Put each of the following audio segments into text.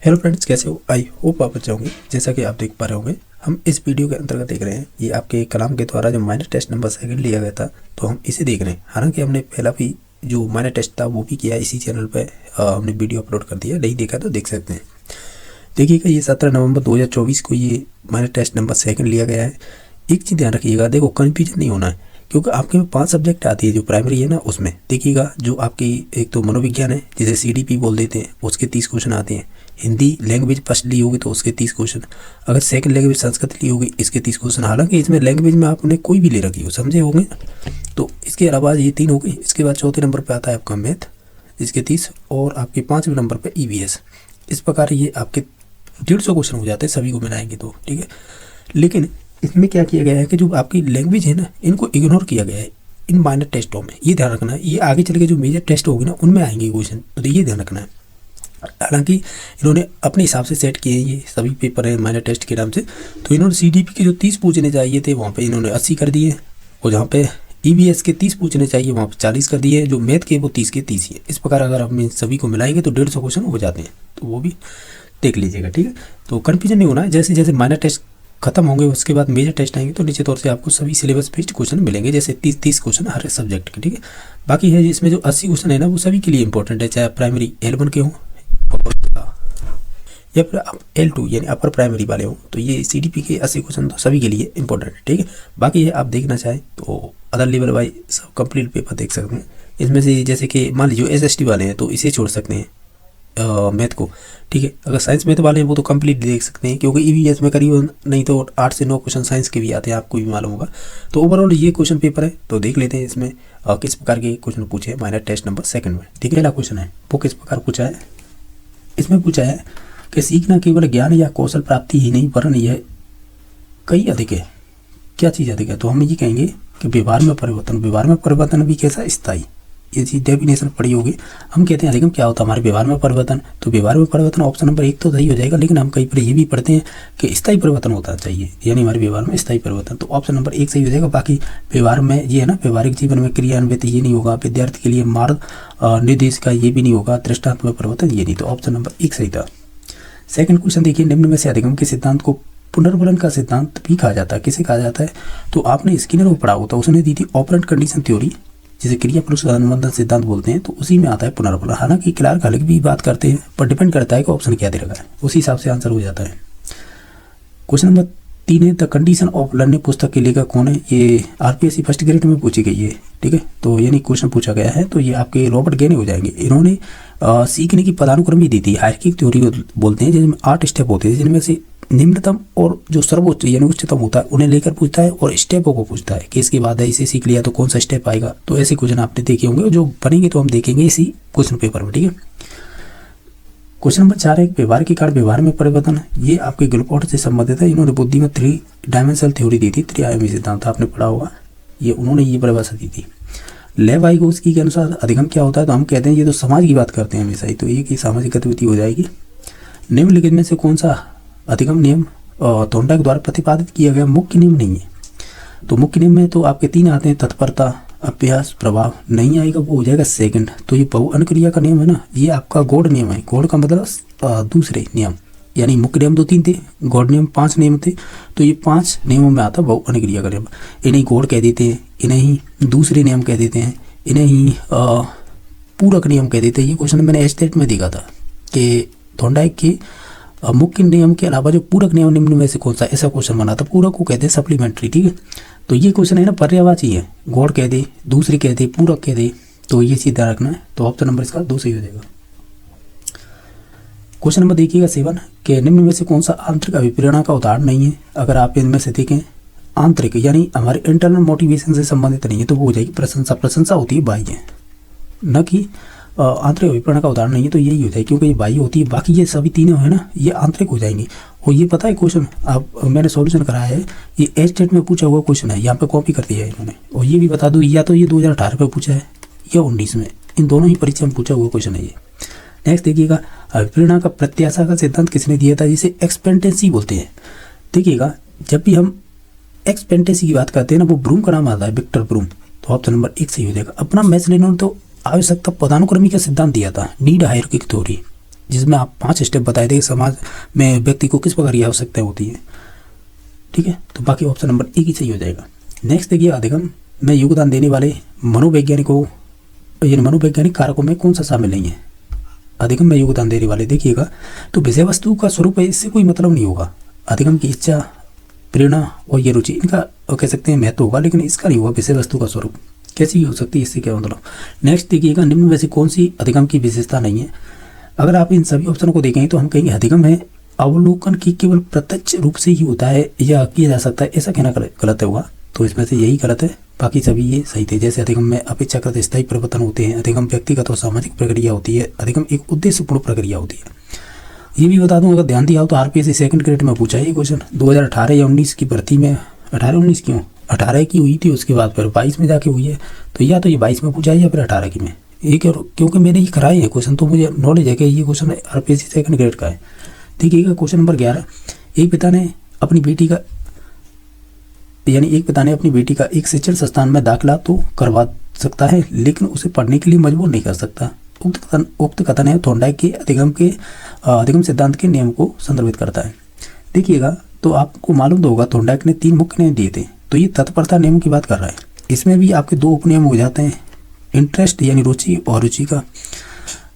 Hello friends, कैसे हो? I hope आप अच्छे होंगे। जैसा कि आप देख पा रहे होंगे, हम इस वीडियो के अंतर्गत देख रहे हैं ये आपके कलाम के द्वारा जो माइनर टेस्ट नंबर 2 लिया गया था, तो हम इसे देख रहे हैं। हालांकि हमने पहला भी जो माइनर टेस्ट था वो भी किया, इसी चैनल पे हमने वीडियो अपलोड कर दिया। नहीं देखा तो देख सकते हैं। देखिएगा, ये 17 नवंबर 2024 को ये माइनर टेस्ट नंबर 2 लिया गया है। एक चीज़ ध्यान रखिएगा, देखो कन्फ्यूजन नहीं होना है, क्योंकि आपके में 5 सब्जेक्ट आती है जो प्राइमरी है ना, उसमें देखिएगा जो आपकी एक तो मनोविज्ञान है जिसे CDP बोल देते हैं, उसके 30 क्वेश्चन आते हैं। हिंदी लैंग्वेज फर्स्ट ली होगी तो उसके 30 क्वेश्चन। अगर सेकंड लैंग्वेज संस्कृत ली होगी, इसके 30 क्वेश्चन। हालांकि इसमें लैंग्वेज में आपने कोई भी ले रखी हो, समझे होंगे। तो इसके अलावा ये 3 हो गई। इसके बाद चौथे नंबर पर आता है आपका मैथ, इसके 30, और आपके 5वें नंबर पर EVS। इस प्रकार ये आपके 150 क्वेश्चन हो जाते हैं सभी को मिलाएंगे तो, ठीक है। लेकिन इसमें क्या किया गया है कि जो आपकी लैंग्वेज है ना, इनको इग्नोर किया गया है इन माइनर टेस्टों में। ये ध्यान रखना है, ये आगे चल के जो मेजर टेस्ट होगी ना उनमें आएंगे क्वेश्चन, तो ये ध्यान रखना है। हालांकि इन्होंने अपने हिसाब से सेट किए हैं, ये सभी पेपर हैं माइनर टेस्ट के नाम से। तो इन्होंने CDP के जो 30 पूछने चाहिए थे वहाँ पे इन्होंने 80 कर दिए, और जहाँ पे EVS के 30 पूछने चाहिए वहाँ पे 40 कर दिए। जो मैथ के वो 30 के 30 ही है। इस प्रकार अगर हम इन सभी को मिलाएंगे तो 150 क्वेश्चन हो जाते हैं, तो वो भी देख लीजिएगा, ठीक है। तो कन्फ्यूजन नहीं होना है। जैसे जैसे माइनर टेस्ट खत्म होंगे उसके बाद मेजर टेस्ट आएंगे तो निश्चित तौर से आपको सभी सिलेबस बेस्ड क्वेश्चन मिलेंगे, जैसे 30 क्वेश्चन हर सब्जेक्ट के, ठीक है। बाकी है इसमें जो 80 क्वेश्चन है ना, वो सभी के लिए इंपॉर्टेंट है, चाहे प्राइमरी L1 के हों या फिर आप L2 यानी अपर प्राइमरी वाले हों। तो ये CDP के 80 क्वेश्चन तो सभी के लिए इंपॉर्टेंट है, ठीक है। बाकी है आप देखना चाहें तो अदर लेवल वाइज सब कंप्लीट पेपर देख सकते हैं। इसमें से जैसे कि मान लीजिए SST वाले हैं तो इसे छोड़ सकते हैं मैथ को, ठीक है। अगर साइंस मैथ वाले हैं वो तो कंप्लीट देख सकते हैं, क्योंकि EVS में करीब नहीं तो 8 से 9 क्वेश्चन साइंस के भी आते हैं, आपको भी मालूम होगा। तो ओवरऑल ये क्वेश्चन पेपर है, तो देख लेते हैं इसमें किस प्रकार के क्वेश्चन पूछे हैं माइनर टेस्ट नंबर 2 में, ठीक है। पहला क्वेश्चन है वो किस प्रकार पूछा है। इसमें पूछा है कि सीखना केवल ज्ञान या कौशल प्राप्ति ही नहीं, वरन यह कई अधिक है। क्या चीज़ अधिक है? तो हम ये कहेंगे कि व्यवहार में परिवर्तन। व्यवहार में परिवर्तन भी कैसा? स्थायी। ये चीज़ डेफिनेशन पड़ी होगी। हम कहते हैं अधिगम क्या होता है हमारे व्यवहार में परिवर्तन। तो व्यवहार में परिवर्तन ऑप्शन नंबर 1 तो सही हो जाएगा, लेकिन हम कहीं पर ये भी पढ़ते हैं कि स्थायी परिवर्तन होता चाहिए, यानी हमारे व्यवहार में स्थायी परिवर्तन। तो ऑप्शन नंबर 1 सही हो जाएगा। बाकी व्यवहार में ये है ना, व्यवहारिक जीवन में क्रियान्वित ये नहीं होगा, विद्यार्थी के लिए मार्ग निर्देश का ये भी नहीं होगा, दृष्टांतमक परिवर्तन ये नहीं। तो ऑप्शन नंबर 1 सही था। सेकंड क्वेश्चन देखिए, निम्न में से अधिगम के सिद्धांत को पुनर्वलन का सिद्धांत भी कहा जाता है। किसे कहा जाता है? तो आपने स्किनर को पढ़ा होता, उसने दी थी ऑपरेंट कंडीशन थ्योरी, जिसे क्रिया पुरुष अनुबंधन सिद्धांत बोलते हैं। तो उसी में आता है पुनर्वलन। हालांकि क्लार्क हल्क भी बात करते हैं, पर डिपेंड करता है कि ऑप्शन क्या दे रखा है, उसी हिसाब से आंसर हो जाता है। क्वेश्चन नंबर 3 है, द कंडीशन ऑफ लर्निंग पुस्तक के लेखक कौन है? ये RPSC फर्स्ट ग्रेड में पूछी गई है, ठीक है। तो यानी क्वेश्चन पूछा गया है, तो ये आपके रॉबर्ट गेने हो जाएंगे। इन्होंने सीखने की पदानुक्रम भी दी थी, हायरार्की थ्योरी बोलते हैं, जिसमें 8 स्टेप होते हैं, जिनमें से निम्नतम और जो सर्वोच्च यानी उच्चतम होता है उन्हें लेकर पूछता है, और स्टेपों को पूछता है कि इसके बाद इसे सीख लिया तो कौन सा स्टेप आएगा। तो ऐसे क्वेश्चन आपने देखे होंगे, जो बनेंगे तो हम देखेंगे इसी क्वेश्चन पेपर में, ठीक है। क्वेश्चन नंबर 4 है, व्यवहार के कारण व्यवहार में परिवर्तन। ये आपके गुलपोर्ट से संबंधित है। इन्होंने बुद्धि में 3 डायमेंशनल थ्योरी दी थी, त्रिआयामी सिद्धांत आपने पढ़ा होगा, ये उन्होंने ये परिभाषा दी थी। लेवाइगोस्की के अनुसार अधिगम क्या होता है? तो हम कहते हैं ये तो समाज की बात करते हैं हमेशा ही, तो ये की सामाजिक गतिविधि हो जाएगी। निम्नलिखित में से कौन सा अधिगम नियम थॉर्नडाइक द्वारा प्रतिपादित किया गया मुख्य नियम नहीं है? तो मुख्य नियम में तो आपके 3 आते हैं, तत्परता, अभ्यास, प्रभाव। नहीं आएगा वो हो जाएगा सेकंड। तो ये बहु अनुक्रिया का नियम है ना, ये आपका गॉड नियम है। गॉड का मतलब दूसरे नियम, यानी मुख्य नियम तो 3 थे, गॉड नियम 5 नियम थे। तो ये 5 नियमों में आता है बहु अनुक्रिया का नियम। इन्हें गॉड कह देते हैं, इन्हें ही दूसरे नियम कह देते हैं, इन्हें ही पूरक नियम कह देते हैं। ये क्वेश्चन मैंने एस्टेट में देखा था कि थॉर्नडाइक के मुख्य नियम के अलावा जो पूरक नियम निम्न में से कौन सा, ऐसा क्वेश्चन बना था। पूरक को कहते हैं सप्लीमेंट्री, ठीक है। तो ये क्वेश्चन है ना पर्यायवाची है, गॉड कह दे, दूसरी कह दे, पूरक कह दे, तो ये चीज ध्यान रखना है। तो ऑप्शन नंबर इसका 2 सही हो जाएगा। क्वेश्चन नंबर देखिएगा 7 के निम्न में से कौन सा आंतरिक अभिप्रेरणा का उदाहरण नहीं है? अगर आप इनमें से देखें आंतरिक यानी हमारे इंटरनल मोटिवेशन से संबंधित नहीं है, तो वो हो जाएगी प्रशंसा। प्रशंसा होती है बाह्य, न कि आंतरिक अभिप्रेरणा का उदाहरण नहीं है, तो यही हो जाएगी, क्योंकि ये बाह्य होती है। बाकी ये सभी तीनों है ना, ये आंतरिक हो जाएंगी। और ये पता है क्वेश्चन आप मैंने सॉल्यूशन कराया है, ये एस्टेट में पूछा हुआ क्वेश्चन है, यहाँ पे कॉपी कर दिया है इन्होंने। और ये भी बता दूँ, या तो ये 2018 में पूछा है या 19 में, इन दोनों ही परीक्षा में पूछा हुआ क्वेश्चन है ये। नेक्स्ट देखिएगा, अभिप्रेरणा का प्रत्याशा का सिद्धांत किसने दिया था? जिसे एक्सपेक्टेंसी बोलते हैं। देखिएगा, जब भी हम एक्सपेक्टेंसी की बात करते हैं ना, वो ब्रूम का नाम आता है, विक्टर ब्रूम। तो ऑप्शन नंबर 1 सही हो जाएगा। अपना मैथ्स लेना तो आवश्यकता पदानुक्रमी का सिद्धांत दिया था, नीड हायरार्की थ्योरी। जिसमें आप 5 स्टेप बताए थे समाज में व्यक्ति को किस प्रकार की आवश्यकताएं होती है। ठीक है, तो बाकी ऑप्शन नंबर ए ही सही हो जाएगा। नेक्स्ट देखिए, अधिगम में योगदान देने वाले मनोवैज्ञानिकों यानी मनोवैज्ञानिक कारकों में कौन सा शामिल नहीं है। अधिगम में योगदान देने वाले देखिएगा तो विषय वस्तु का स्वरूप है, इससे कोई मतलब नहीं होगा। अधिगम की इच्छा, प्रेरणा और ये रुचि, इनका कह सकते हैं महत्व होगा, लेकिन इसका नहीं होगा विषय वस्तु का स्वरूप। कैसी भी हो सकती है, इससे क्या मतलब। नेक्स्ट देखिएगा, निम्न में से कौन सी अधिगम की विशेषता नहीं है। अगर आप इन सभी ऑप्शन को देखेंगे तो हम कहेंगे अधिगम है अवलोकन की केवल प्रत्यक्ष रूप से ही होता है या किया जा सकता है, ऐसा कहना गलत है होगा। तो इसमें से यही गलत है, बाकी सभी ये सही थे। जैसे अधिगम में अपेक्षाकृत स्थायी परिवर्तन होते हैं, अधिगम व्यक्तिगत और सामाजिक प्रक्रिया होती है, अधिगम एक उद्देश्यपूर्ण प्रक्रिया होती है। ये भी बता दूं, अगर ध्यान दिया हो तो आरपीएससी सेकंड ग्रेड में पूछा है ये क्वेश्चन 2018 या 19 की भर्ती में। 18-19 क्यों, 18 की हुई थी, उसके बाद फिर 22 में जाके हुई है, तो या तो ये 22 में पूछा है या फिर 18 की में। ये क्योंकि मैंने ये कराए हैं क्वेश्चन, तो मुझे नॉलेज है कि ये क्वेश्चन आरपीएससी सेकंड ग्रेड का है। देखिएगा क्वेश्चन नंबर 11, एक पिता ने अपनी बेटी का एक शिक्षण संस्थान में दाखिला तो करवा सकता है, लेकिन उसे पढ़ने के लिए मजबूर नहीं कर सकता। उक्त कथन है थॉर्नडाइक के अधिगम सिद्धांत के नियम को संदर्भित करता है। देखिएगा तो आपको मालूम तो होगा थॉर्नडाइक ने 3 मुख्य नियम दिए थे, तो ये तत्परता नियम की बात कर रहा है। इसमें भी आपके 2 उपनियम हो जाते हैं, इंटरेस्ट यानी रुचि और रुचि का।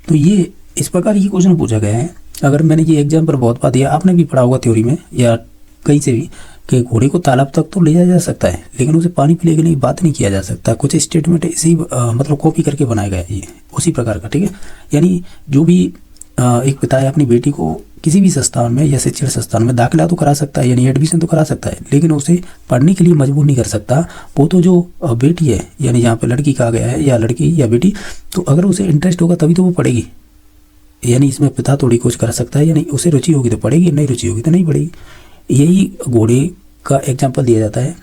तो ये इस प्रकार ये क्वेश्चन पूछा गया है। अगर मैंने ये एग्जाम पर बहुत बात दिया, आपने भी पढ़ा होगा थ्योरी में या कहीं से भी, कि घोड़े को तालाब तक तो ले जाया जा सकता है, लेकिन उसे पानी पिलाने की बात नहीं किया जा सकता। कुछ स्टेटमेंट इसी मतलब कॉपी करके बनाया गया है ये उसी प्रकार का। ठीक है, यानी जो भी एक पिता है अपनी बेटी को किसी भी संस्थान में या शिक्षण संस्थान में दाखिला तो करा सकता है, यानी एडमिशन तो करा सकता है, लेकिन उसे पढ़ने के लिए मजबूर नहीं कर सकता। वो तो जो बेटी है, यानी यहाँ पे लड़की कहा गया है या लड़की या बेटी, तो अगर उसे इंटरेस्ट होगा तभी तो वो पढ़ेगी। यानी इसमें पिता थोड़ी कुछ कर सकता है, यानी उसे रुचि होगी तो पढ़ेगी, नहीं रुचि होगी तो नहीं पढ़ेगी। यही घोड़े का एग्जाम्पल दिया जाता है।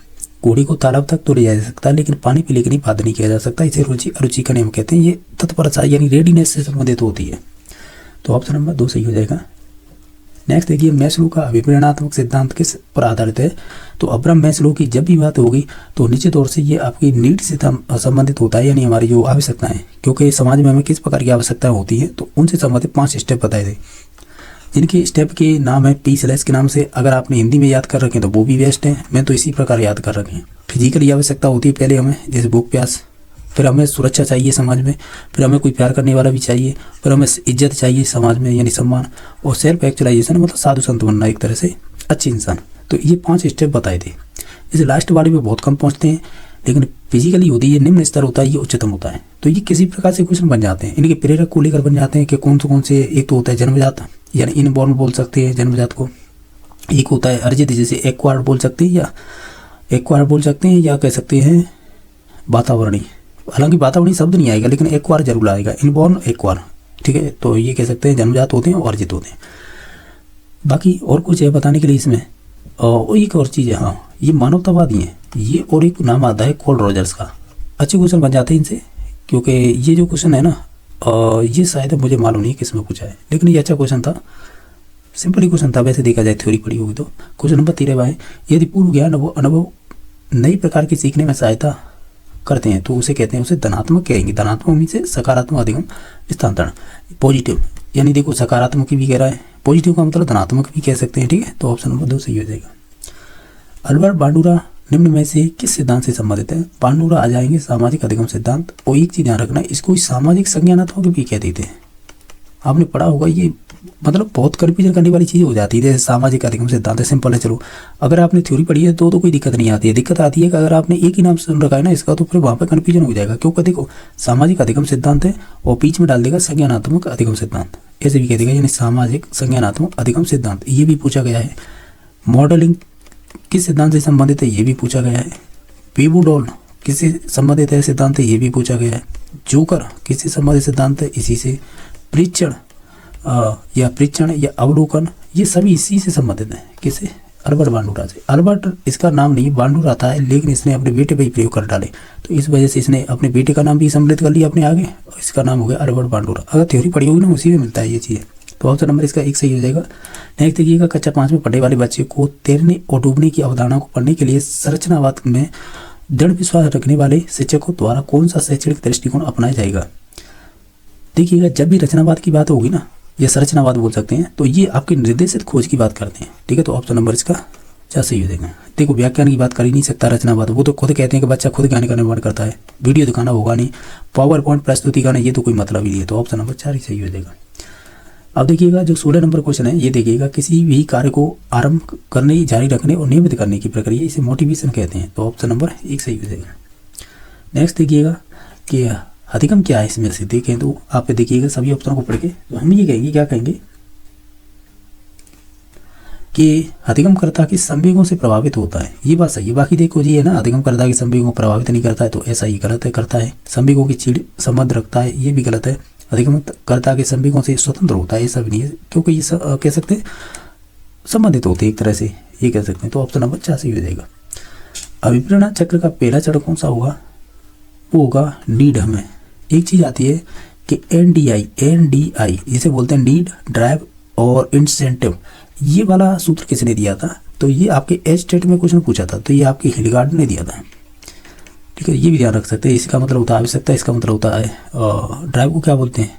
घोड़े को तालाब तक तो ले जाया जा सकता है, लेकिन पानी पीने के लिए बात नहीं किया जा सकता। इसे रुचि अरुचि का नियम कहते हैं। ये तत्परता यानी रेडीनेस से संबंधित होती है। तो ऑप्शन नंबर 2 सही हो जाएगा। नेक्स्ट देखिए, मैस्लो का अभिप्रेरणात्मक सिद्धांत किस पर आधारित है। तो अब्राहम मैस्लो की जब भी बात होगी तो निश्चित तौर से ये आपकी नीड से संबंधित होता है, यानी हमारी जो आवश्यकताएं, क्योंकि समाज में हमें किस प्रकार की आवश्यकताएं होती हैं, तो उनसे संबंधित 5 स्टेप बताए थे, जिनके स्टेप के नाम है P/ के नाम से। अगर आपने हिंदी में याद कर रखे तो वो भी बेस्ट है, मैं तो इसी प्रकार याद कर रखे हैं। फिजिकली आवश्यकता होती है पहले हमें, जैसे भूख प्यास, फिर हमें सुरक्षा चाहिए समाज में, फिर हमें कोई प्यार करने वाला भी चाहिए, फिर हमें इज्जत चाहिए समाज में यानी सम्मान, और सेल्फ एक्चुअलाइजेशन मतलब साधु संत बनना, एक तरह से अच्छे इंसान। तो ये 5 स्टेप बताए थे। इस लास्ट वाले में बहुत कम पहुँचते हैं, लेकिन फिजिकली होती है निम्न स्तर होता है, ये उच्चतम होता है। तो ये किसी प्रकार से क्वेश्चन बन जाते हैं, इनके प्रेरक को लेकर बन जाते हैं कि कौन से। एक तो होता है जन्मजात, यानी इनबॉर्न बोल सकते हैं जन्मजात को। एक होता है अर्जित, जैसे एक्वायर्ड बोल सकते हैं या कह सकते हैं वातावरणीय। हालांकि वातावरणीय शब्द नहीं आएगा, लेकिन एक्वायर जरूर आएगा, इनबॉर्न एक्वायर। ठीक है, तो ये कह सकते हैं जन्मजात होते हैं और अर्जित होते हैं। बाकी और कुछ है बताने के लिए इसमें, और एक और चीज़ है, हाँ, ये मानवतावादी है ये, और एक नाम आता है कॉल रॉजर्स का। अच्छे क्वेश्चन बन जाते हैं इनसे, क्योंकि ये जो क्वेश्चन है ना, ये शायद मुझे मालूम नहीं किस में पूछा है, लेकिन ये अच्छा क्वेश्चन था, सिंपल ही क्वेश्चन था वैसे देखा जाए, थ्योरी पढ़ी होगी तो। क्वेश्चन नंबर 13 है, यदि पूर्व ज्ञान अनुभव नई प्रकार की सीखने में सहायता करते हैं तो उसे कहते हैं, उसे धनात्मक कहेंगे। धनात्मक मीन से सकारात्मक अधिगम स्थानांतरण, पॉजिटिव, यानी देखो सकारात्मक भी कह रहा है, पॉजिटिव का मतलब धनात्मक भी कह सकते हैं। ठीक है, तो ऑप्शन नंबर 2 सही हो जाएगा। अल्बर्ट बांडुरा निम्न में से किस सिद्धांत से संबंधित है। बांडुरा आ जाएंगे सामाजिक अधिगम सिद्धांत। और एक चीज ध्यान रखना, इसको सामाजिक संज्ञानात्मक भी कह देते हैं, आपने पढ़ा होगा। ये मतलब बहुत कन्फ्यूजन करने वाली चीज़ हो जाती है। जैसे सामाजिक अधिगम सिद्धांत है, सिंपल है, चलो अगर आपने थ्योरी पढ़ी है तो कोई दिक्कत नहीं आती है। दिक्कत आती है कि अगर आपने एक ही नाम सुन रखा है ना इसका, तो फिर वहाँ पर कन्फ्यूजन हो जाएगा। क्योंकि देखो सामाजिक अधिगम सिद्धांत है और बीच में डाल देगा संज्ञानात्मक अधिगम सिद्धांत, ऐसे भी कह देगा, यानी सामाजिक संज्ञानात्मक अधिगम सिद्धांत। ये भी पूछा गया है। मॉडलिंग किस सिद्धांत से संबंधित है, ये भी पूछा गया है। पीबूडॉल किससे संबंधित है सिद्धांत है, ये भी पूछा गया है। जोकर किससे संबंधित सिद्धांत है, इसी से। परीक्षण या अवलोकन, ये सभी इसी से संबंधित है। किससे, अल्बर्ट बांडुरा से। अल्बर्ट इसका नाम नहीं बांडुरा था, लेकिन इसने अपने बेटे पर ही प्रयोग कर डाले, तो इस वजह से इसने अपने बेटे का नाम भी सम्मिलित कर लिया अपने आगे, और इसका नाम हो गया अल्बर्ट बांडुरा। अगर थ्योरी पढ़ी होगी ना उसी में मिलता है ये चीज़। तो ऑप्शन नंबर इसका 1 सही हो जाएगा। नेक्स्ट देखिएगा, कक्षा 5 में पढ़ने वाले बच्चे को तैरने और डूबने की अवधारणा को पढ़ने के लिए संरचनावाद में दृढ़ विश्वास रखने वाले शिक्षकों द्वारा कौन सा शैक्षणिक दृष्टिकोण अपनाया जाएगा। देखिएगा, जब भी रचनावाद की बात होगी ना, या संरचनावाद बोल सकते हैं। तो ये आपके निर्देशित खोज की बात करते हैं, ठीक है। तो ऑप्शन नंबर इसका क्या सही हो जाएगा। देखो व्याख्यान की बात कर ही नहीं सकता रचनावाद, वो तो खुद कहते हैं कि बच्चा खुद ज्ञान का निर्माण करता है, वीडियो दिखाना होगा नहीं, पावर पॉइंट प्रस्तुति करना, ये तो कोई मतलब ही नहीं है। तो ऑप्शन नंबर 4 ही सही हो जाएगा। अब देखिएगा जो 16 नंबर क्वेश्चन है, ये देखिएगा किसी भी कार्य को आरंभ करने, जारी रखने और नियमित करने की प्रक्रिया, इसे मोटिवेशन कहते हैं। तो ऑप्शन नंबर 1 सही हो जाएगा। नेक्स्ट देखिएगा कि अधिगम क्या है, इसमें से देखें तो आप देखिएगा सभी ऑप्शन को पढ़ के तो हम ये कहेंगे, क्या कहेंगे कि अधिगमकर्ता के संवेगों से प्रभावित होता है, ये बात सही है। बाकी देखो जी है ना, अधिगमकर्ता के संवेगों को प्रभावित नहीं करता है, तो ऐसा ही गलत है, करता है। संवेगों की चिड़ संबंध रखता है, ये भी गलत है। अधिगमकर्ता के संवेगों से स्वतंत्र होता है, ऐसा भी नहीं है, क्योंकि ये कह सकते हैं संबंधित होते हैं एक तरह से, ये कह सकते हैं। तो ऑप्शन नंबर 4 सही हो जाएगा। अभिप्रेरणा चक्र का पहला चरण कौन सा होगा, वो होगा नीड। हमें एक चीज आती है कि NDI जिसे बोलते हैं नीड, ड्राइव और इंसेंटिव, ये वाला सूत्र किसने दिया था, तो ये आपके एच स्टेट में क्वेश्चन पूछा था, तो ये आपके हिलगार्ड ने दिया था, ठीक है। ये भी ध्यान रख सकते हैं। इसका मतलब होता है आवश्यकता, इसका मतलब होता है ड्राइव को क्या बोलते हैं,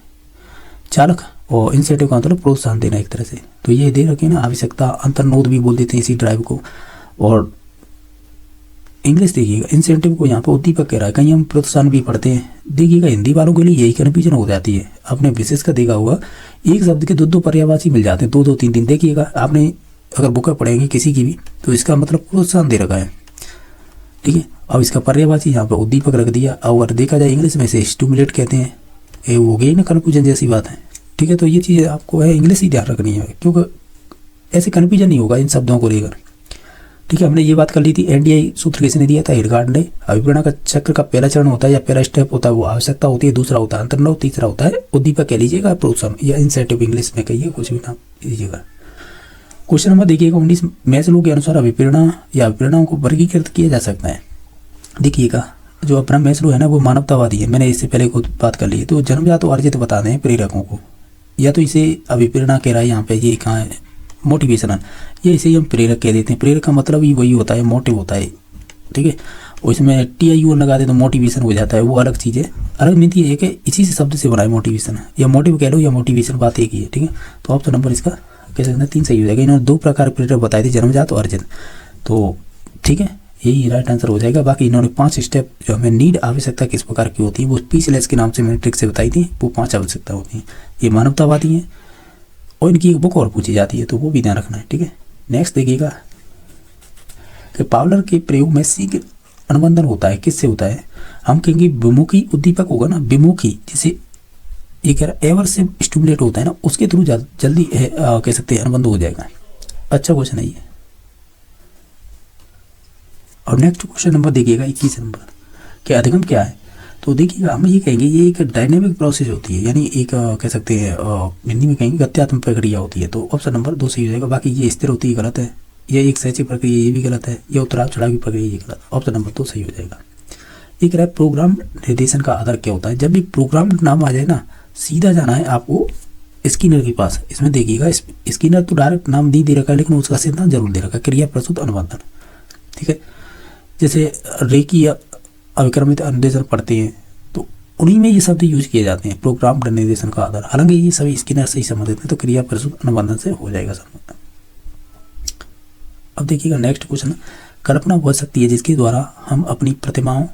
चालक, और इंसेंटिव का मतलब प्रोत्साहन देना एक तरह से। तो ये दे रखे ना, आवश्यकता, अंतर्नोद भी बोल देते हैं इसी ड्राइव को। और इंग्लिश देखिएगा, इंसेंटिव को यहाँ पे उद्दीपक कह रहा है, कहीं हम प्रोत्साहन भी पढ़ते हैं। देखिएगा हिंदी वालों के लिए यही कन्फ्यूजन हो जाती है, आपने विशेष का देखा होगा, एक शब्द के दो पर्यायवाची मिल जाते हैं, 2-2, 3-3। देखिएगा आपने अगर बुक पढ़ेंगे किसी की भी, तो इसका मतलब प्रोत्साहन दे रखा है, ठीक है। अब इसका पर्यायवाची यहाँ पे उद्दीपक रख दिया। अगर देखा जाए इंग्लिश में से स्टिमुलेट कहते हैं, ये हो गई ना कन्फ्यूजन जैसी बात है, ठीक है। तो ये चीज़ आपको है इंग्लिश ही ध्यान रखनी है, क्योंकि ऐसे कन्फ्यूजन नहीं होगा इन शब्दों को लेकर, ठीक है। हमने ये बात कर ली थी, NDI सूत्र किसने दिया था, हिलगार्ड ने। अभिप्रेरणा का चक्र का पहला चरण होता है या पहला स्टेप होता है वो आवश्यकता होती है, दूसरा होता है अंतर्नोद, तीसरा होता है उद्दीपक कह लीजिएगा, प्रोत्साहन या इंसेंटिव इंग्लिश में कहिए, कुछ भी नाम दीजिएगा। क्वेश्चन नंबर देखिएगा 19, मैस्लो के अनुसार अभिप्रेरणा या अभिप्रेरणाओं को वर्गीकृत किया जा सकता है। देखिएगा जो अपना मैस्लो है ना, वो मानवतावादी है, मैंने इससे पहले खुद बात कर ली है। तो जन्मजात और अर्जित बता दें प्रेरकों को, या तो इसे अभिप्रेरणा कह रहा है यहाँ पे, ये कहाँ है मोटिवेशन, ये इसे हम प्रेरक कह देते हैं। प्रेरक का मतलब ही वही होता है, मोटिव होता है, ठीक है। और इसमें TIU लगा दे तो मोटिवेशन हो जाता है, वो अलग चीज़ है। अलग नीति है कि इसी से शब्द से बना है मोटिवेशन, या मोटिव कह लो या मोटिवेशन, बात एक ही है, ठीक है। तो ऑप्शन नंबर इसका कह सकते हैं 3 सही हो जाएगा। इन्होंने 2 प्रकार प्रेरक बताए थे, जन्मजात और अर्जित, तो ठीक है, यही राइट आंसर हो जाएगा। बाकी इन्होंने 5 स्टेप जो हमें नीड, आवश्यकता किस प्रकार की होती है, वो PCLS के नाम से मैंने ट्रिक से बताई थी, वो 5 आवश्यकता होती हैं। ये मानवतावादी हैं और इनकी एक बुक और पूछी जाती है, तो वो भी ध्यान रखना है, ठीक है। नेक्स्ट देखिएगा कि पावलर के प्रयोग में शीघ्र अनुबंधन होता है, किससे होता है, हम कहेंगे विमुखी उद्दीपक होगा ना, विमुखी, जिसे एक एवर से स्टिमुलेट होता है ना, उसके थ्रू जल्दी कह सकते हैं अनुबंध हो जाएगा। अच्छा क्वेश्चन है ये। और नेक्स्ट क्वेश्चन नंबर देखिएगा 21 नंबर, कि अधिगम क्या है। तो देखिएगा हम ये कहेंगे ये एक डायनेमिक प्रोसेस होती है, यानी एक कह सकते हैं हिंदी में कहेंगे गत्यात्मक प्रक्रिया होती है। तो ऑप्शन नंबर 2 सही हो जाएगा। बाकी ये स्थिर होती है, गलत है। ये एक शैक्षिक प्रक्रिया, ये भी गलत है। ये उतराव चढ़ाव की प्रक्रिया, ये गलत। ऑप्शन नंबर 2 सही हो जाएगा। एक रहा प्रोग्राम निर्देशन का आधार क्या होता है। जब भी प्रोग्राम नाम आ जाए ना, सीधा जाना है आपको स्किनर के पास। इसमें देखिएगा स्किनर तो डायरेक्ट नाम नहीं दे रखा है, लेकिन उसका सिद्धांत जरूर दे रखा है, क्रिया प्रस्तुत अनुबंधन, ठीक है। जैसे रेखी या अभिक्रमित अनुदेशन पढ़ते हैं तो उन्हीं में ये शब्द यूज किए जाते हैं, प्रोग्राम निर्देशन का आधार। हालांकि ये सभी स्किनर से ही संबंधित है, तो क्रिया प्रस्तुत अनुबंधन से हो जाएगा संबंधन। अब देखिएगा नेक्स्ट क्वेश्चन, कल्पना वह शक्ति है जिसके द्वारा हम अपनी प्रतिमाओं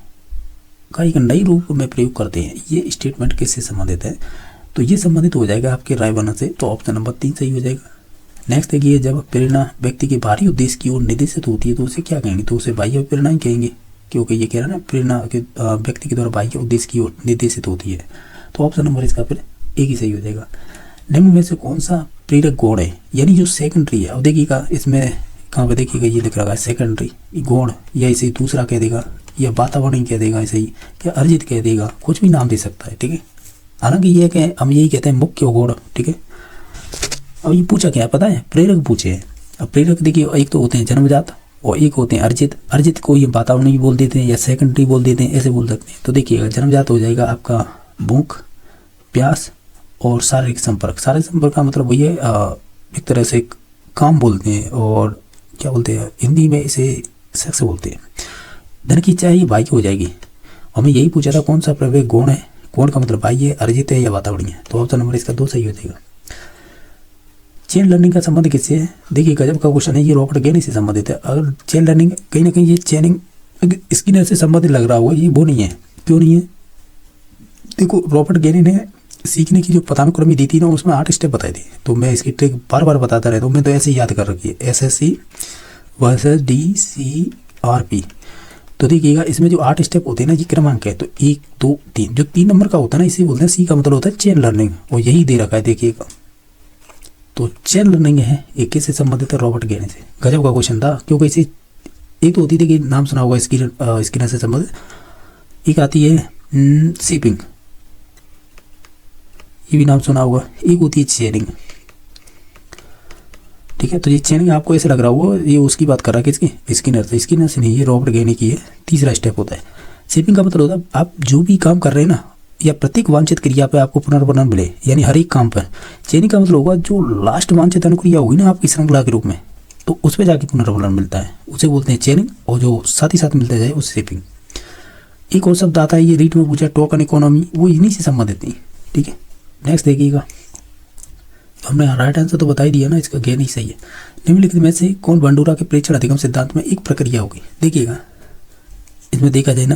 का एक नई रूप में प्रयोग करते हैं। ये स्टेटमेंट किससे संबंधित है, तो ये संबंधित हो जाएगा आपके रायवर्णन से। तो ऑप्शन नंबर 3 सही हो जाएगा। नेक्स्ट देखिए, जब प्रेरणा व्यक्ति के बाहरी उद्देश्य की ओर निर्देशित होती है तो उसे क्या कहेंगे, तो उसे बाह्य प्रेरणा ही कहेंगे, क्योंकि ये कह रहा है ना प्रेरणा के व्यक्ति के द्वारा बाह्य उद्देश्य की ओर निर्देशित होती है। तो ऑप्शन नंबर इसका फिर 1 ही सही हो जाएगा। निम्न में से कौन सा प्रेरक गुण है, यानी जो सेकेंडरी है। अब देखिएगा इसमें कहाँ पे देखिएगा ये लिख रखा है सेकेंडरी गुण, या इसे दूसरा कह देगा, या वातावरण कह देगा, ऐसे ही क्या अर्जित कह देगा, कुछ भी नाम दे सकता है, ठीक है। हालांकि ये कि हम यही कहते हैं मुख्य गुण, ठीक है। अब ये पूछा क्या है पता है, प्रेरक पूछे हैं। अब प्रेरक देखिए एक तो होते हैं जन्मजात और एक होते हैं अर्जित। अर्जित को ये वातावरण भी बोल देते हैं या सेकेंडरी बोल देते हैं, ऐसे बोल सकते हैं। तो देखिएगा जन्मजात हो जाएगा आपका भूख, प्यास और शारीरिक संपर्क। शारीरिक संपर्क का मतलब वही है एक तरह से काम बोलते हैं, और क्या बोलते हैं हिंदी में इसे सेक्स बोलते हैं। धन की इच्छा ये बाह्य हो जाएगी। हमें यही पूछा था कौन सा प्रवेश गुण है, गुण का मतलब बाह्य है, अर्जित है या वातावरणीय है। तो ऑप्शन नंबर इसका 2 सही हो जाएगा। चेन लर्निंग का संबंध किससे है? देखिए गजब का क्वेश्चन है, ये रॉबर्ट गेनी से संबंधित है। अगर चेन लर्निंग कहीं ना कहीं ये चेनिंग स्किनर से संबंधित लग रहा होगा, ये वो नहीं है। क्यों नहीं है? देखो रॉबर्ट गेनी ने सीखने की जो पदानुक्रमी दी थी ना, उसमें 8 स्टेप बताए थे। तो मैं इसकी ट्रिक बार बार बताता रहता हूँ, मैं तो ऐसे ही याद कर रखी है, SSC वर्सेस DCRP। तो देखिएगा इसमें जो 8 स्टेप होते हैं ना, ये क्रमांक है। तो 1 2 3, जो 3 नंबर का होता है ना, इसे बोलते हैं C का मतलब होता है चेन लर्निंग, और यही दे रखा है देखिएगा। तो चेन लर्निंग है, एक किससे संबंधित है? रॉबर्ट गेनी से। गजब का क्वेश्चन था, क्योंकि इसे एक तो होती थी कि नाम सुना होगा स्किनर से संबंधित, एक आती है सीपिंग, ये भी नाम सुना होगा, एक होती है चेनिंग। ठीक है, तो ये चेनिंग आपको ऐसे लग रहा होगा ये उसकी बात कर रहा है, किसकी? स्किनर से। स्किनर से नहीं, ये रॉबर्ट गेनी की है। तीसरा स्टेप होता है सीपिंग का मतलब होता है आप जो भी काम कर रहे हैं ना, या प्रत्येक वांछित क्रिया पे आपको पुनर्वर्ण मिले, यानी हर एक काम पर। चेनिंग का मतलब होगा जो लास्ट वांछित अनुक्रिया होगी ना आपकी श्रृंखला के रूप में, तो उस पर जाके पुनर्वर्ण मिलता है, उसे बोलते हैं चेनिंग, और जो साथ ही साथ मिलता जाए उसे सीपिंग। एक और शब्द आता है, ये रीट में पूछा, टोकन इकोनॉमी, वो इन्हीं से संबंधित नहीं। ठीक है, नेक्स्ट देखिएगा, हमने राइट आंसर तो बता ही दिया ना, इसका गेन ही सही है। निम्नलिखित में से कौन बंडूरा के प्रेक्षण अधिगम सिद्धांत में एक प्रक्रिया होगी? देखिएगा इसमें देखा जाए ना,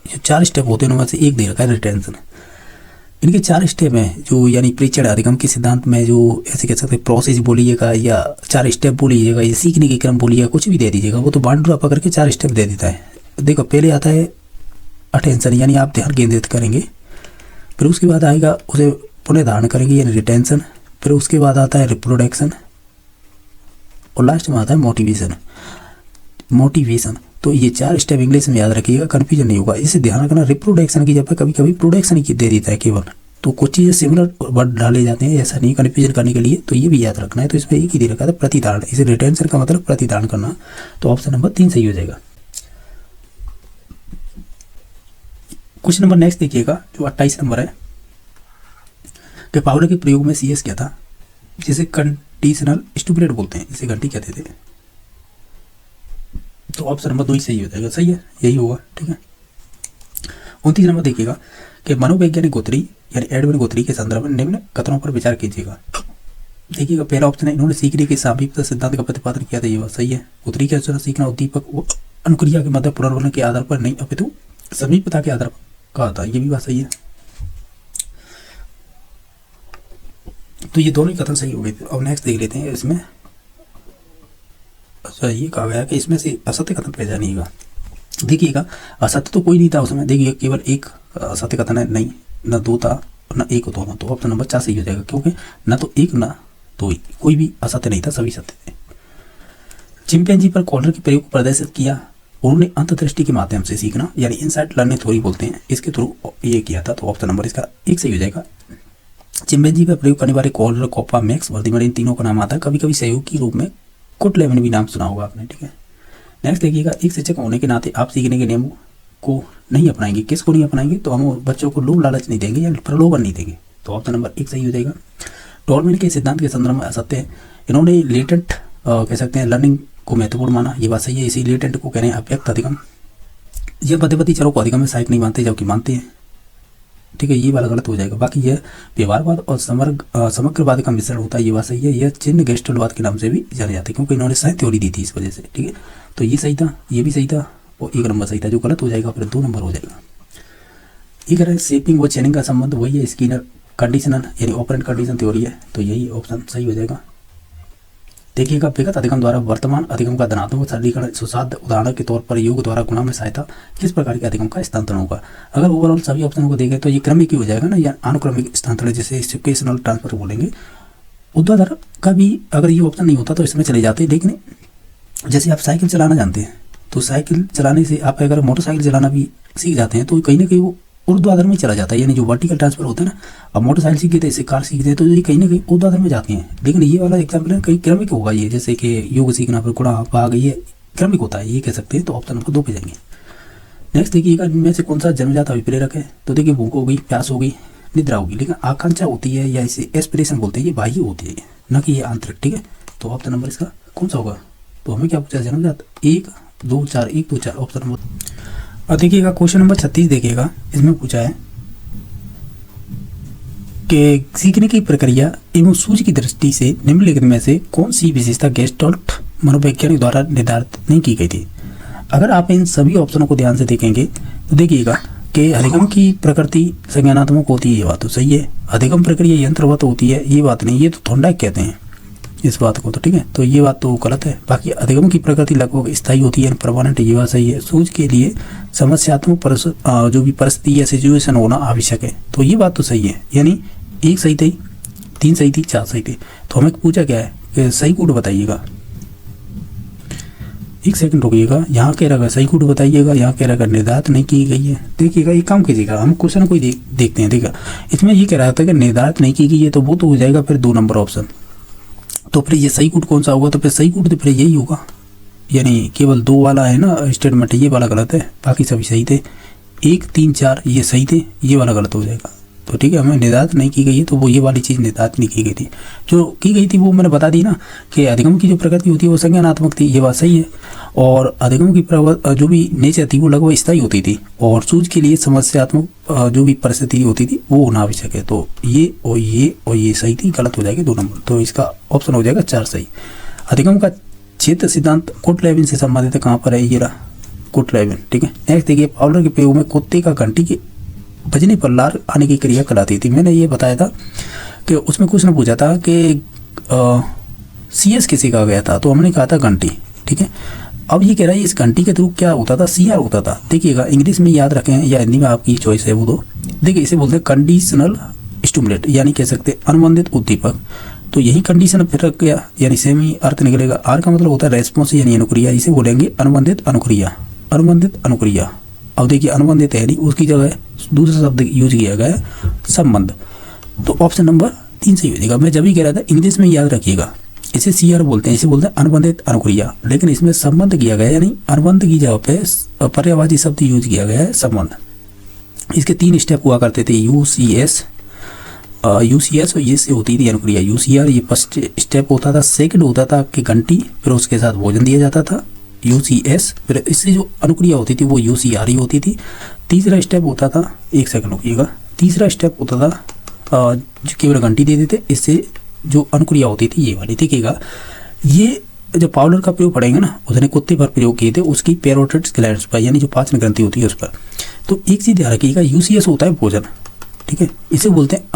जो 4 स्टेप होते हैं उनमें से एक दे रखा है रिटेंशन। इनके 4 स्टेप हैं, जो यानी प्रेक्षण अधिगम के सिद्धांत में जो ऐसे कह सकते हैं प्रोसेस बोलिएगा, या 4 स्टेप बोलिएगा, या सीखने के क्रम बोलिएगा, कुछ भी दे दीजिएगा, वो तो बंडूरा पकड़ के 4 स्टेप दे देता है। देखो पहले आता है अटेंशन, यानी आप ध्यान केंद्रित करेंगे। फिर उसके बाद आएगा उसे पुनः धारण करेंगे, यानी रिटेंशन। फिर उसके बाद आता है रिप्रोडक्शन, और लास्ट में आता है मोटिवेशन। तो ये 4 स्टेप इंग्लिश में याद रखिएगा, कन्फ्यूजन नहीं होगा। इसे ध्यान रखना, रिप्रोडक्शन की जगह कभी कभी प्रोडक्शन ही दे देता है केवल, तो कुछ चीज़ें सिमिलर वर्ड डाले जाते हैं, ऐसा नहीं, कन्फ्यूजन करने के लिए। तो ये भी याद रखना है। तो इसमें एक ही दे रखा था, प्रतिधारण। इसे रिटेंशन का मतलब प्रतिधारण करना, तो ऑप्शन नंबर 3 सही हो जाएगा। क्वेश्चन नंबर नेक्स्ट देखिएगा, जो 28 नंबर है, कि पावडर के प्रयोग में CS क्या था? जिसे कंडीशनल स्टुबिलेट बोलते हैं, इसे घंटी कहते थे। तो ऑप्शन नंबर 2 ही सही हो जाएगा। सही है, यही होगा। ठीक है, 29 नंबर देखिएगा, कि मनोवैज्ञानिक गोत्री यानी एडविन गोत्री के संदर्भ में निम्न कथनों पर विचार कीजिएगा। देखिएगा पहला ऑप्शन है, इन्होंने सीखने के सामीप्य सिद्धांत का प्रतिपादन किया था, ये बात सही है। गोत्री के अनुसार सीखना उद्दीपक वो अनुक्रिया के मध्य पुनर्वर्ण के आधार पर नहीं, अपितु समीपता के आधार पर कहा था, ये भी बात सही है। तो ये दोनों ही कथन सही हो गए थे। अब नेक्स्ट देख लेते हैं इसमें। अच्छा, ये कहा गया कि इसमें से असत्य कथन पहचानिएगा जानिएगा। देखिएगा असत्य तो कोई नहीं था उसमें, देखिए केवल एक असत्य कथन है, नहीं न 2 था न 1 तो था। तो ऑप्शन नंबर 4 सही हो जाएगा, क्योंकि न तो 1 न 2, कोई भी असत्य नहीं था, सभी सत्य थे। चिंपैंजी पर कॉलर के प्रयोग को प्रदर्शित किया, उन्होंने अंतर्दृष्टि के माध्यम से सीखना, यानी इनसाइट लर्निंग थ्योरी बोलते हैं, इसके थ्रू ये किया था। तो ऑप्शन नंबर इसका 1 सही हो जाएगा। चिंपैंजी पर प्रयोग करने वाले कॉलर, कोप्पा, मैक्स वर्दिमर, इन तीनों का नाम आता है। कभी कभी सहयोग के रूप में कुटलेवन भी नाम सुना होगा आपने। ठीक है, नेक्स्ट देखिएगा, एक शिक्षक होने के नाते आप सीखने के नियमों को नहीं अपनाएंगे। किसको नहीं अपनाएंगे? तो हम बच्चों को लोभ लालच नहीं देंगे या प्रलोभन नहीं देंगे। तो ऑप्शन नंबर 1 सही हो जाएगा। टॉलमैन के सिद्धांत के संदर्भ में असत्य है, इन्होंने लेटेंट कह सकते हैं लर्निंग को महत्वपूर्ण माना, ये बात सही है। इसी लेटेंट को कह रहे हैं अव्यक्त अधिगम। ये मध्यवर्ती चरों को अधिगम में सहायक नहीं मानते, जबकि मानते हैं। ठीक है, ये वाला गलत हो जाएगा। बाकी यह व्यवहारवाद और समग्रवाद का मिश्रण होता है, ये बात सही है। यह चिन्ह गेस्टलवाद के नाम से भी जाने जाते हैं, क्योंकि इन्होंने साइंस थ्योरी दी थी इस वजह से। ठीक है, तो ये सही था, ये भी सही था, और 1 नंबर सही था। जो गलत हो जाएगा फिर 2 नंबर हो जाएगा। ये कह रहे हैं शेपिंग व चेनिंग का संबंध वही है, स्किनर कंडीशनल यानी ऑपरेंट कंडीशन थ्योरी है, तो यही ऑप्शन सही हो जाएगा। देखिएगा विगत अधिगम द्वारा वर्तमान अधिगम का धनात्मक सरलीकरण सुसाध्य, उदाहरण के तौर पर योग द्वारा गुणा में सहायता, किस प्रकार के अधिगम का स्थानांतरण होगा? अगर ओवरऑल सभी ऑप्शनों को देखें तो ये क्रमिक ही हो जाएगा ना, या अनुक्रमिक स्थानांतरण, जिसे सिक्वेशनल ट्रांसफर बोलेंगे। ऊर्ध्वाधर का भी अगर ये ऑप्शन नहीं होता तो इसमें चले जाते, लेकिन जैसे आप साइकिल चलाना जानते हैं, तो साइकिल चलाने से आप अगर मोटरसाइकिल चलाना भी सीख जाते हैं तो कहीं ना कहीं वो ऊर्ध्वाधर में चला जाता है, यानी जो वर्टिकल ट्रांसफर होता है ना। अब मोटरसाइकिल सीखे थे, इससे कार सीखते हैं, तो ये कहीं ना कहीं ऊर्ध्वाधर में जाती हैं। लेकिन ये वाला एग्जाम्पल है कहीं क्रमिक होगा, ये जैसे कि योग सीखना फिर गुणा भाग, ये क्रमिक होता है, ये कह सकते हैं। तो ऑप्शन नंबर 2 पे जाएंगे। नेक्स्ट देखिएगा, इनमें से कौन सा जन्मजात अभिप्रेरक है? तो देखिए भूख हो गई, प्यास हो गई, निद्रा होगी, लेकिन आकांक्षा होती है या इसे एस्पिरेशन बोलते हैं, ये बाह्य होती है, न कि ये आंतरिक। ठीक है, तो ऑप्शन नंबर इसका कौन सा होगा? तो हमें क्या पूछा? जन्मजात। 1 2 4 1 2 4 ऑप्शन नंबर। और देखिएगा क्वेश्चन नंबर 36 देखिएगा, इसमें पूछा है कि सीखने की प्रक्रिया एवं सूझ की दृष्टि से निम्नलिखित में से कौन सी विशेषता गेस्टाल्ट मनोवैज्ञानिक द्वारा निर्धारित नहीं की गई थी। अगर आप इन सभी ऑप्शनों को ध्यान से देखेंगे तो देखिएगा कि अधिगम की प्रकृति संज्ञानात्मक होती है, ये बात तो सही है। अधिगम प्रक्रिया यंत्रवत होती है, ये बात नहीं, ये तो थोंडाइक कहते हैं इस बात को, तो ठीक है, तो ये बात तो गलत है। बाकी अधिगम की प्रकृति लगभग स्थायी होती है, परमानेंट, ये बात सही है। सूझ के लिए समस्यात्मक जो भी परिस्थिति या सिचुएशन होना आवश्यक है, तो ये बात तो सही है। यानी एक सही थी, 3 सही थी, 4 सही थी। तो हमें पूछा क्या है कि सही कोड बताइएगा। एक सेकंड रुकिएगा, यहाँ कह रहा सही कोड बताइएगा, यहाँ कह रहा निर्धारित नहीं की गई है। देखिएगा एक काम कीजिएगा, हम क्वेश्चन को देखते हैं। देखा इसमें ये कह रहा था कि निर्धारित नहीं की गई है, तो वो तो हो जाएगा फिर 2 नंबर ऑप्शन। तो फिर ये सही कोड कौन सा होगा, तो फिर सही कोड तो फिर यही होगा। यानी केवल 2 वाला है ना स्टेटमेंट, ये वाला गलत है, बाकी सभी सही थे। 1, 3, 4 ये सही थे, ये वाला गलत हो जाएगा। तो ठीक है, हमें निर्धारित नहीं की गई है, तो वो ये वाली चीज़ निर्धारित नहीं की गई थी। जो की गई थी वो मैंने बता दी ना कि अधिगम की जो प्रकृति होती है वो संज्ञानात्मक थी, ये बात सही है। और अधिगम की जो भी नेचर थी वो लगभग स्थायी होती थी, और सूझ के लिए समस्यात्मक जो भी परिस्थिति होती थी वो होना आवश्यक है। तो ये और ये सही थी, गलत हो जाएगी 2 नंबर। तो इसका ऑप्शन हो जाएगा 4 सही। अधिगम का क्षेत्र सिद्धांत कोटलेबिन से संबंधित है, कहाँ पर है, ये रहा कोटलेबिन, ठीक है। नेक्स्ट देखिए, पाउलर के प्रयोग में कुत्ते का घंटी के बजने पर लार आने की क्रिया कराती थी। मैंने ये बताया था कि उसमें कुछ ने पूछा था कि CS किसे कहा गया था, तो हमने कहा था घंटी, ठीक है। अब ये कह रहा है इस घंटी के थ्रू क्या होता था, CR होता था। देखिएगा इंग्लिश में याद रखें या हिंदी में आपकी चॉइस है वो दो। देखिए इसे बोलते हैं कंडीशनल स्टिमुलेट, यानी कह सकते हैं अनुबंधित उद्दीपक। तो यही कंडीशन फिर रख गया, यानी सेम ही अर्थ निकलेगा। R का मतलब होता है रेस्पॉन्स यानी अनुक्रिया, इसे बोलेंगे अनुबंधित अनुक्रिया, अनुबंधित अनुक्रिया। अब देखिए अनुबंधित है नहीं, उसकी जगह दूसरा शब्द यूज किया गया है संबंध। तो ऑप्शन नंबर 3 सही हो जाएगा। मैं जब भी कह रहा था इंग्लिश में याद रखिएगा, इसे CR बोलते हैं, इसे बोलते हैं अनुबंधित अनुक्रिया, लेकिन इसमें संबंध किया गया यानी अनुबंध की जगह पे पर्यायवाची शब्द यूज किया गया है संबंध। इसके 3 स्टेप हुआ करते थे, UCS और ये से होती थी अनुक्रिया। UCR ये फर्स्ट स्टेप होता था, सेकंड होता था कि घंटी, फिर उसके साथ भोजन दिया जाता था UCS, फिर इससे जो अनुक्रिया होती थी वो UCR ही होती थी। तीसरा स्टेप होता था, एक सेकंड रुकिएगा, तीसरा स्टेप होता था जो केवल घंटी दे देते, इससे जो अनुक्रिया होती थी ये वाली। देखिएगा ये जो पाउलर का प्रयोग पढ़ेंगे ना, उसने कुत्ते पर प्रयोग किए थे, उसकी पैरोटिड ग्लैंड्स पर, यानी जो पाचन ग्रंथि होती है उस पर। तो एक चीज ध्यान रखिएगा, UCS होता है भोजन, ठीक है, इसे बोलते हैं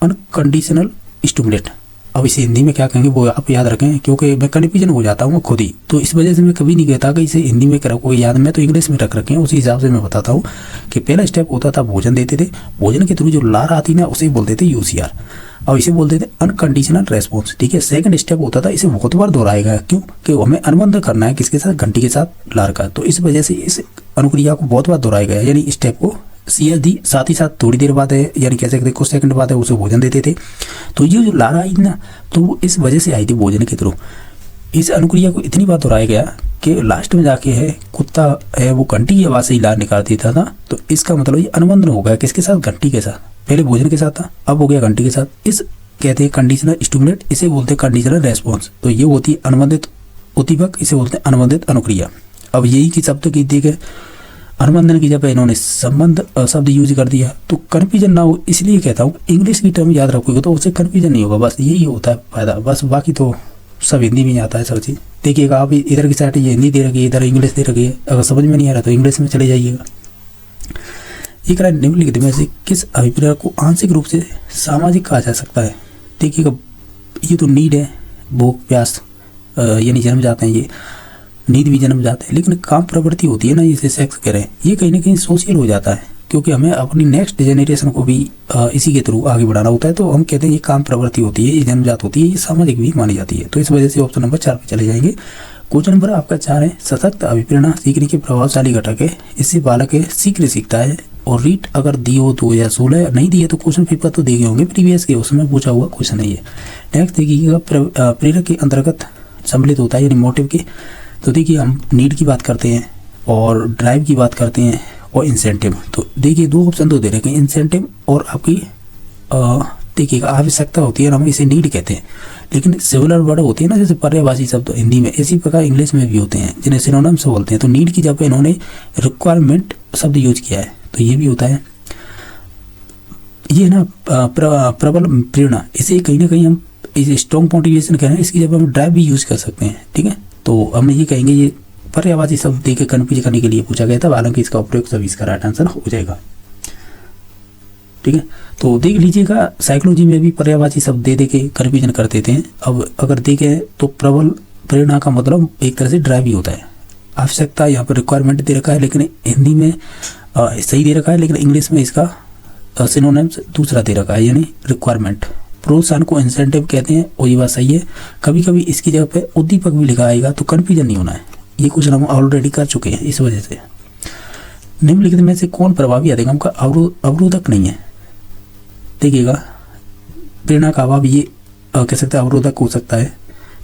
अनकंडीशनल स्टिमुलेट। अब इसे हिंदी में क्या कहेंगे वो आप याद रखें, क्योंकि मैं कन्फ्यूजन हो जाता हूँ खुद ही, तो इस वजह से मैं कभी नहीं कहता कि इसे हिंदी में रखो याद, मैं तो इंग्लिश में रख रखे हैं, उसी हिसाब से मैं बताता हूँ कि पहला स्टेप होता था भोजन देते थे, भोजन के थ्रू जो लार आती ना उसे बोलते थे UCR, और इसे बोलते थे अनकंडीशनल रेस्पॉन्स, ठीक है। सेकंड स्टेप होता था, इसे बहुत बार दोहराएगा, क्यों कि हमें अनुबंध करना है किसके साथ, घंटी के साथ लार का, तो इस वजह से इस अनुक्रिया को बहुत बार दोहराया गया, यानी स्टेप को CS दी, साथ ही साथ थोड़ी देर बाद है, यानी कह सकते कुछ सेकंड बाद है उसे भोजन देते थे। तो ये जो लार आई ना, तो वो इस वजह से आई थी भोजन के थ्रू। इस अनुक्रिया को इतनी बार दोहराया गया कि लास्ट में जाके है कुत्ता है वो घंटी की आवाज से ही लार निकाल देता था। तो इसका मतलब ये अनुबंधन हो गया किसके साथ, घंटी के साथ। पहले भोजन के साथ था, अब हो गया घंटी के साथ। इस कहते हैं कंडीशनल स्टिमुलेट, इसे बोलते हैं कंडीशनल रेस्पॉन्स। तो ये होती है अनुबंधित उद्दीपक, इसे बोलते हैं अनुबंधित अनुक्रिया। अब यही की शब्द की दी गए अनुबंधन की जगह इन्होंने संबंध शब्द यूज कर दिया, तो कन्फ्यूजन ना हो, इसलिए कहता हूँ इंग्लिश की टर्म याद रखोगे तो उससे कन्फ्यूजन नहीं होगा, बस यही होता है फायदा, बस बाकी तो सब हिंदी में ही आता है सब चीज़। देखिएगा आप इधर की साइड ये हिंदी दे रखी है, इधर इंग्लिश दे रखी है, अगर समझ में नहीं आ रहा तो इंग्लिश में चले जाइएगा। एक निम्नलिखित में से किस अभिप्राय को आंशिक रूप से सामाजिक कहा जा सकता है। देखिएगा ये तो नीड है, भूख प्यास यानी जन्म जाते हैं, ये नींद भी जन्म जाते हैं, लेकिन काम प्रवृत्ति होती है ना, जिसे सेक्स करें, ये कहीं ना कहीं सोशल हो जाता है, क्योंकि हमें अपनी नेक्स्ट जनरेशन को भी इसी के थ्रू आगे बढ़ाना होता है। तो हम कहते हैं ये काम प्रवृत्ति होती है, ये जन्मजात होती है, ये सामाजिक भी मानी जाती है। तो इस वजह से ऑप्शन नंबर 4 पे चले जाएंगे। क्वेश्चन नंबर आपका 4 है, सशक्त अभिप्रेरणा सीखने के प्रभावशाली घटक है, इससे बालक शीघ्र सीखता है। और रीट अगर दी हो 2016, नहीं दी है तो क्वेश्चन पेपर तो दिए होंगे प्रीवियस के, उसमें पूछा हुआ क्वेश्चन नहीं है। नेक्स्ट देखिएगा प्रेरक के अंतर्गत सम्मिलित होता है यानी मोटिव के। तो देखिए हम नीड की बात करते हैं और ड्राइव की बात करते हैं और इंसेंटिव। तो देखिए 2 ऑप्शन तो दे रखे हैं, इंसेंटिव और आपकी देखिएगा आवश्यकता होती है, हम इसे नीड कहते हैं, लेकिन सिमिलर वर्ड होती है ना, जैसे पर्यायवाची शब्द हिंदी में, इसी प्रकार इंग्लिश में भी होते हैं जिन्हें सिनोनिम्स बोलते हैं। तो नीड की जगह इन्होंने रिक्वायरमेंट शब्द यूज किया है, तो ये भी होता है। ये ना प्रबल प्रेरणा, इसे कहीं ना कहीं हम इसे स्ट्रॉन्ग मोटिवेशन कह रहे हैं, इसकी जगह हम ड्राइव भी यूज कर सकते हैं। ठीक है, तो हम ये कहेंगे ये पर्यायवाची शब्द देकर कन्फ्यूज करने के लिए पूछा गया था, हालांकि इसका उपयोग सभी इसका राइट आंसर हो जाएगा। ठीक है, तो देख लीजिएगा साइकोलॉजी में भी पर्यायवाची शब्द दे के कन्फ्यूजन कर देते हैं। अब अगर देखें तो प्रबल प्रेरणा का मतलब एक तरह से ड्राइव ही होता है। आवश्यकता यहाँ पर रिक्वायरमेंट दे रखा है, लेकिन हिंदी में सही दे रखा है, लेकिन इंग्लिश में इसका सिनोनिम्स दूसरा दे रखा है, यानी रिक्वायरमेंट। प्रोत्साहन को इंसेंटिव कहते हैं, और ये बात सही है। कभी कभी इसकी जगह पे उद्दीपक भी लिखा आएगा, तो कन्फ्यूजन नहीं होना है। ये क्वेश्चन हम ऑलरेडी कर चुके हैं, इस वजह से। निम्नलिखित में से कौन प्रभावी अधिगम का अवरोधक नहीं है? देखिएगा, प्रेरणा का अभाव ये कह सकते हैं अवरोधक हो सकता है,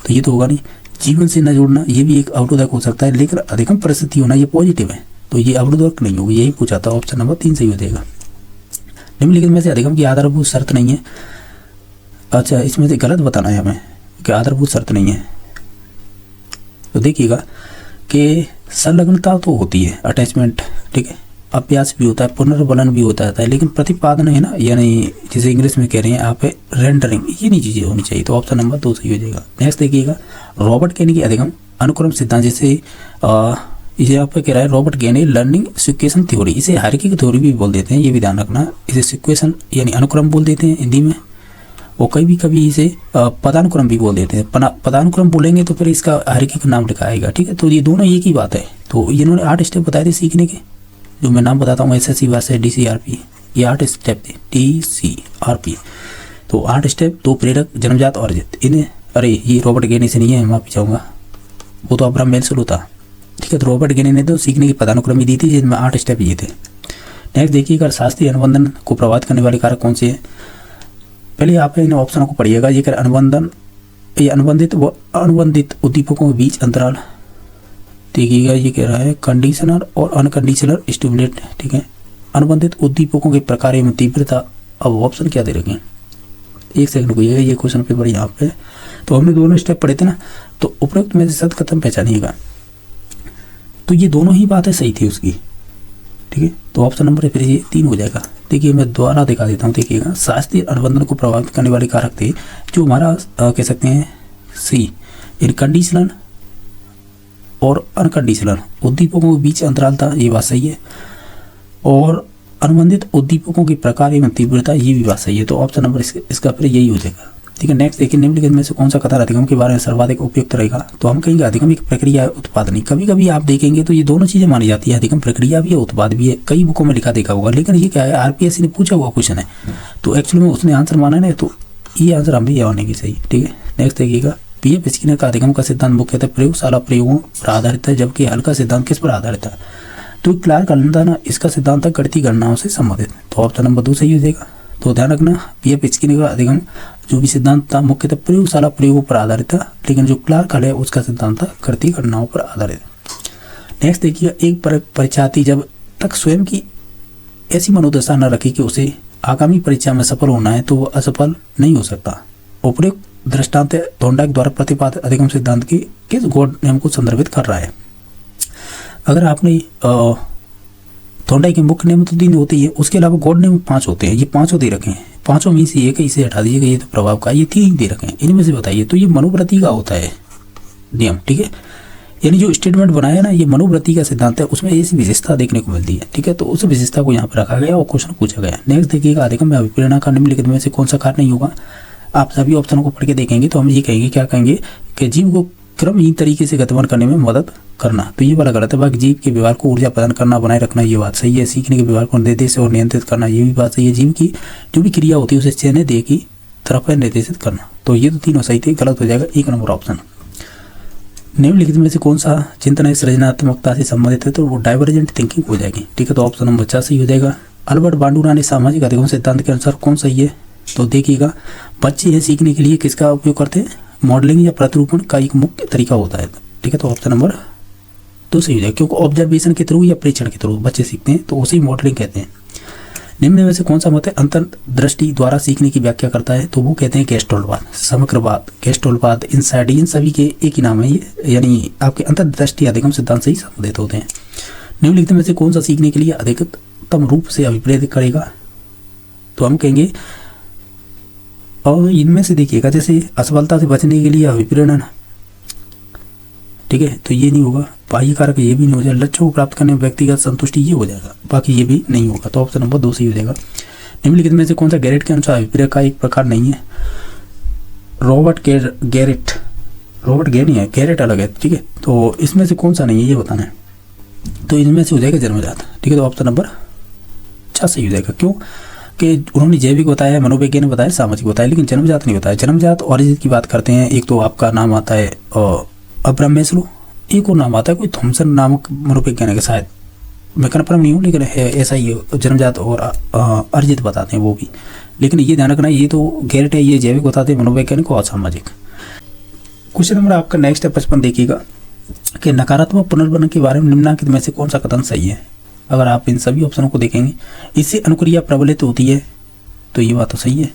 तो ये तो होगा नहीं। जीवन से न जुड़ना, ये भी एक अवरोधक हो सकता है, लेकिन अधिगम परिस्थिति होना ये पॉजिटिव है, तो ये अवरोधक नहीं होगी। यही पूछा था, ऑप्शन नंबर 3 सही हो जाएगा। निम्नलिखित में से अधिगम की आधारभूत शर्त नहीं है। अच्छा, इसमें से गलत बताना है हमें कि आधारभूत शर्त नहीं है। तो देखिएगा कि संलग्नता तो होती है, अटैचमेंट, ठीक है, अभ्यास भी होता है, पुनर्बलन भी होता है, लेकिन प्रतिपादन है ना, यानी जिसे इंग्लिश में कह रहे हैं आप रेंडरिंग, ये नहीं चीज़ें होनी चाहिए। तो ऑप्शन नंबर 2 सही हो जाएगा। नेक्स्ट देखिएगा, रॉबर्ट केनी की अधिगम अनुक्रम सिद्धांत, जैसे इसे यहाँ पे कह रहा है रॉबर्ट केनी लर्निंग सिक्वेशन थ्योरी, इसे हायरार्की थ्योरी भी बोल देते हैं, ये भी ध्यान रखना। इसे सिक्वेशन यानी अनुक्रम बोल देते हैं हिंदी में, और कभी इसे पदानुक्रम भी बोल देते हैं। पदानुक्रम बोलेंगे तो फिर इसका हायरार्की का नाम लिखा आएगा। ठीक है, तो ये दोनों एक ही बात है। तो इन्होंने 8 स्टेप बताए थे सीखने के, जो मैं नाम बताता हूँ, SSC वास्ते DCRP, ये 8 स्टेप थे, DCRP। तो 8 स्टेप, 2 प्रेरक, जन्मजात और अर्जित। इन्हें, अरे ये रॉबर्ट केनी से नहीं है, माफी चाहूँगा, वो तो अब्राहम मैस्लो था। ठीक है, तो रॉबर्ट केनी ने तो सीखने की पदानुक्रम ही दी थी, जिसमें 8 स्टेप ये थे। नेक्स्ट देखिएगा, शास्त्रीय अनुबंधन को प्रभावित करने वाले कारक कौन से हैं? पहले आप इन ऑप्शनों को पढ़िएगा। ये कर अनुबंधन, ये अनुबंधित उद्दीपकों के बीच अंतराल। देखिएगा, ये कह रहा है कंडीशनर और अनकंडीशनर स्टिमुलेट। ठीक है, अनुबंधित उद्दीपकों के प्रकार एवं तीव्रता। अब ऑप्शन क्या दे रखे हैं, एक सेकंड रुकिएगा, ये क्वेश्चन पेपर यहाँ पे। तो हमने दोनों स्टेप पढ़े थे ना, तो उपरोक्त में से सत खत्म पहचानिएगा। तो ये दोनों ही बातें सही थी उसकी। ठीक है, तो ऑप्शन नंबर फिर ये 3 हो जाएगा। देखिए, मैं दोबारा दिखा देता हूँ। देखिएगा, शास्त्रीय अनुबंधन को प्रभावित करने वाले कारक थे जो हमारा कह सकते हैं सी, इन कंडीशनल और अनकंडीशनल उद्दीपकों के बीच अंतराल था, ये बात सही है। और अनुबंधित उद्दीपकों के प्रकार एवं तीव्रता, ये भी बात सही है। तो ऑप्शन नंबर इसका फिर यही हो जाएगा। ठीक है, नेक्स्ट देखिए, निम्नलिखित में से कौन सा कथन अधिगम के बारे में सर्वाधिक उपयुक्त रहेगा? तो हम कहेंगे अधिगम एक प्रक्रिया उत्पादन। कभी कभी आप देखेंगे तो ये दोनों चीजें मानी जाती है, अधिगम प्रक्रिया भी है, उत्पाद भी है, कई बुकों में लिखा देखा होगा। लेकिन ये क्या है, RPSC ने पूछा हुआ क्वेश्चन है, तो एक्चुअली में उसने आंसर माना है, तो ये आंसर हम भी आने की सही। ठीक है, नेक्स्ट देखिएगा, PF स्किनर का अधिगम का सिद्धांत मुख्यतः प्रयोगशाला प्रयोगों पर आधारित है, जबकि हल का सिद्धांत किस पर आधारित है? तो क्लार्क ना, इसका सिद्धांत गणितीय गणनाओं से संबंधित। तो ऑप्शन नंबर 2 सही हो जाएगा। तो ध्यान रखना, PF स्किनर का अधिगम जो भी सिद्धांत था मुख्यतः प्रयोगशाला प्रयोगों पर आधारित था, लेकिन जो क्लार्क है उसका सिद्धांत था गणितीय गणनाओं पर आधारित। नेक्स्ट देखिए, एक परीक्षार्थी जब तक स्वयं की ऐसी मनोदशा न रखे कि उसे आगामी परीक्षा में सफल होना है, तो वो असफल नहीं हो सकता। उपयुक्त दृष्टांत थॉर्नडाइक द्वारा प्रतिपादित अधिगम सिद्धांत की किस गॉड नियम को संदर्भित कर रहा है? अगर आपने थॉर्नडाइक के मुख्य नियम तो 3 होते ही है, उसके अलावा गॉड नियम 5 होते हैं। ये 5 दे रखे हैं, 5 में से एक इसे हटा दीजिएगा, ये तो प्रभाव का, ये 3 दे रखे हैं। इनमें से बताइए, तो ये मनोवृत्ति का होता है नियम। ठीक है, यानी जो स्टेटमेंट बनाया ना, ये मनोवृत्ति का सिद्धांत है, उसमें ऐसी विशेषता देखने को मिलती है। ठीक है, तो उस विशेषता को यहाँ पर रखा गया और क्वेश्चन पूछा गया। नेक्स्ट देखिएगा, अधिगम में अभिप्रेरणा का निम्नलिखित में से कौन सा कार्य नहीं होगा? आप सभी ऑप्शनों को पढ़ के देखेंगे तो हम ये कहेंगे, क्या कहेंगे कि जीव को क्रमहीन तरीके से गतिमान करने में मदद करना। तो ये वाला गलत है। बाकी जीव के व्यवहार को ऊर्जा प्रदान करना, बनाए रखना, ये बात सही है। सीखने के व्यवहार को निर्देशित और नियंत्रित करना, ये भी बात सही है। जीव की जो भी क्रिया होती है उसे चयन दे की तरफ निर्देशित करना। तो ये तो तीनों सही थे, गलत हो जाएगा 1 नंबर ऑप्शन। निम्नलिखित में से कौन सा चिंतन सृजनात्मकता से संबंधित है? तो वो डाइवर्जेंट थिंकिंग हो जाएगी। ठीक है, तो ऑप्शन नंबर 4 सही हो जाएगा। अल्बर्ट बांडुरा ने सामाजिक अधिगम सिद्धांत के अनुसार कौन सही है? तो देखिएगा, बच्चे हैं सीखने के लिए किसका उपयोग करते हैं? मॉडलिंग या प्रतिरूपण का एक मुख्य तरीका होता है। ठीक है, तो ऑप्शन नंबर 2 सही हो जाएगा, क्योंकि ऑब्जर्वेशन के थ्रू या परीक्षण के थ्रू बच्चे सीखते हैं, तो उसी मॉडलिंग कहते हैं। निम्न में से कौन सा मत है अंतर्दृष्टि द्वारा सीखने की व्याख्या करता है? तो वो कहते हैं गेस्टोल्टवाद, समग्रवाद, गेस्टोल्टवाद, इंसाइट, इन सभी के एक ही नाम है ये, यानी आपके अंतर्दृष्टि अधिगम सिद्धांत से ही संबंधित होते हैं। निम्नलिखित में से कौन सा सीखने के लिए अधिकतम रूप से अभिप्रेरित करेगा? तो हम कहेंगे और इनमें से देखिएगा जैसे असफलता से बचने के लिए अभिप्रेरण, ठीक है, तो ये नहीं होगा। बाह्य कारक ये भी नहीं हो जाएगा। लक्ष्यों को प्राप्त करने में व्यक्तिगत संतुष्टि ये हो जाएगा, बाकी ये भी नहीं होगा। तो ऑप्शन नंबर 2 सही हो जाएगा। निम्नलिखित में से कौन सा गैरेट के अनुसार अभिप्रेरण का एक प्रकार नहीं है? रॉबर्ट गे नहीं है, गैरेट अलग है, ठीक है। तो इसमें से कौन सा नहीं है ये बताना है। तो इनमें से हो जाएगा जन्मजात, ठीक है। तो ऑप्शन नंबर 4 सही हो जाएगा। क्यों कि उन्होंने जैविक बताया, मनोवैज्ञानिक बताया, सामाजिक बताया, लेकिन जन्मजात नहीं बताया। जन्मजात ऑरिजिन की बात करते हैं। एक तो आपका नाम आता है अब्राहम मैस्लो, एक और नाम आता है कोई थॉमसन नामक मनोवैज्ञानिक है, शायद मैं कन्फर्म नहीं हूँ, लेकिन ऐसा ही जन्मजात और अर्जित बताते हैं वो भी। लेकिन ये ध्यान रखना, ये तो गैरेट है, ये जैविक बताते हैं, मनोवैज्ञानिक और सामाजिक। क्वेश्चन नंबर आपका नेक्स्ट है 55 देखिएगा कि नकारात्मक पुनर्बन के बारे में निम्नलिखित में से कौन सा कथन सही है? अगर आप इन सभी ऑप्शनों को देखेंगे, इससे अनुक्रिया प्रबलित होती है, तो ये बात तो सही है।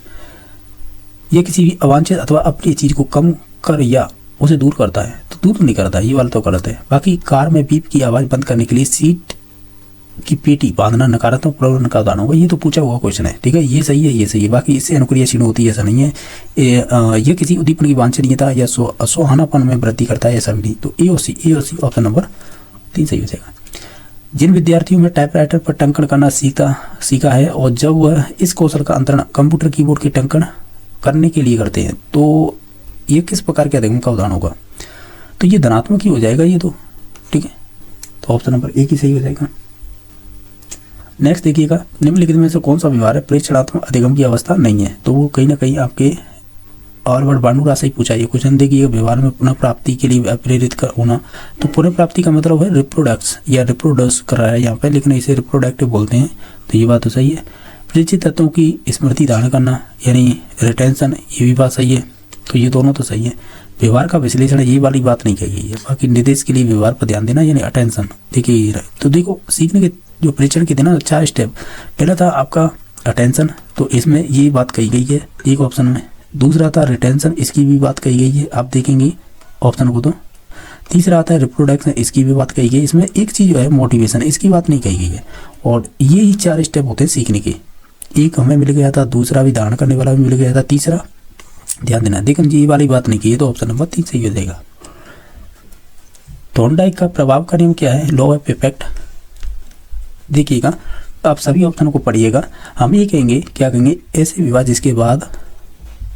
ये किसी भी अवांछित अथवा अप्रिय चीज को कम कर या उसे दूर करता है, तो दूर नहीं करता, ये वाला तो गलत है। बाकी कार में बीप की आवाज बंद करने के लिए सीट की पेटी बांधना नकारात्मक प्रवृत्ति का उदाहरण होगा। ये तो पूछा हुआ क्वेश्चन है, ठीक है, ये सही है, ये सही है। बाकी इससे अनुक्रियाशील होती है, ऐसा नहीं है। ये किसी उद्दीपन की वांछनीयता या सुहानापन में वृद्धि करता है, ऐसा भी नहीं। तो ए और सी ऑप्शन नंबर 3 सही हो जाएगा। जिन विद्यार्थियों में टाइपराइटर पर टंकन करना सीखा है और जब वह इस कौशल का अंतरण कंप्यूटर कीबोर्ड की टंकन करने के लिए करते हैं, तो ये किस प्रकार के अधिगम का उदाहरण होगा? तो ये धनात्मक ही हो जाएगा ये तो, ठीक है। तो ऑप्शन नंबर 1 ही सही हो जाएगा। नेक्स्ट देखिएगा, निम्नलिखित में से कौन सा व्यवहार है प्रेक्षणात्मक अधिगम की अवस्था नहीं है? तो वो कहीं ना कहीं आपके ऑरवर्ड बांडूरा से ही पूछा। ये क्वेश्चन देखिए, व्यवहार में पुनः प्राप्ति के लिए प्रेरित होना। तो पुनः प्राप्ति का मतलब है रिप्रोडक्ट्स या रिप्रोड्यूस कर रहा है यहाँ पे, लेकिन इसे रिप्रोडक्टिव बोलते हैं, तो ये बात तो सही है। परिचित तत्वों की स्मृति धारण करना यानी रिटेंशन, ये भी बात सही है। तो ये दोनों तो सही है। व्यवहार का विश्लेषण, ये वाली बात नहीं कही गई है। बाकी निर्देश के लिए व्यवहार पर ध्यान देना यानी अटेंशन, देखिए। तो देखो, सीखने के जो परीक्षण के थे ना 4 स्टेप, पहला था आपका अटेंशन, तो इसमें ये बात कही गई है एक ऑप्शन में। दूसरा था रिटेंशन, इसकी भी बात कही गई है, आप देखेंगे ऑप्शन को। तो तीसरा आता है रिप्रोडक्शन, इसकी भी बात कही गई। इसमें एक चीज जो है मोटिवेशन, इसकी बात नहीं कही गई है। और ये ही 4 स्टेप होते हैं सीखने के। एक हमें मिल गया था, दूसरा भी धारण करने वाला भी मिल गया था, तीसरा ध्यान देना। लेकिन ये वाली बात नहीं की है, तो ऑप्शन नंबर 3 सही हो जाएगा। थॉर्नडाइक का प्रभाव का नियम क्या है? Law of effect. देखिएगा, आप सभी ऑप्शनों को पढ़िएगा। हम ये कहेंगे, क्या कहेंगे? ऐसे विवाह जिसके बाद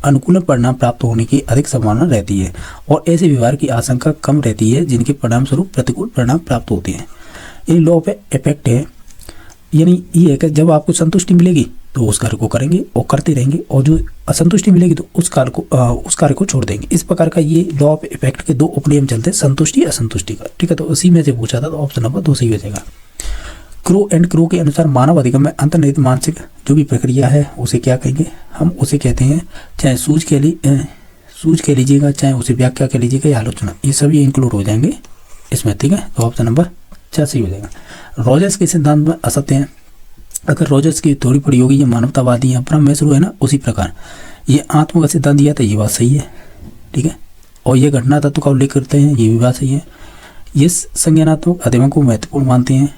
अनुकूल परिणाम प्राप्त होने की अधिक संभावना रहती है और ऐसे व्यवहार की आशंका कम रहती है जिनके परिणाम स्वरूप प्रतिकूल परिणाम प्राप्त होते हैं। ये लॉ ऑफ इफेक्ट है, यानी ये है कि जब आपको संतुष्टि मिलेगी तो उस कार्य को करेंगे और करते रहेंगे, और जो असंतुष्टि मिलेगी तो उस कार्य को छोड़ देंगे। इस प्रकार का ये लॉ ऑफ इफेक्ट के 2 उपनियम चलते हैं, संतुष्टि असंतुष्टि का, ठीक है। तो उसी में से पूछा था, तो ऑप्शन नंबर 2 सही हो जाएगा। क्रो एंड क्रो के अनुसार मानव अधिगम में अंतर्निहित मानसिक जो भी प्रक्रिया है उसे क्या कहेंगे? हम उसे कहते हैं, चाहे सूझ कह लीजिएगा, चाहे उसे व्याख्या कह लीजिएगा या आलोचना, ये सभी इंक्लूड हो जाएंगे इसमें, ठीक है। तो ऑप्शन नंबर 4 सही हो जाएगा। रॉजर्स के सिद्धांत में असत्य है। अगर रॉजर्स की थोड़ी पड़ी होगी, ये मानवतावादी है, अब्राहम मैस्लो है ना, उसी प्रकार ये आत्म का सिद्धांत दिया था, ये बात सही है, ठीक है। और ये घटना तत्व का उल्लेख करते हैं, ये भी बात सही है। ये संज्ञानात्मक अधिगम को महत्वपूर्ण मानते हैं।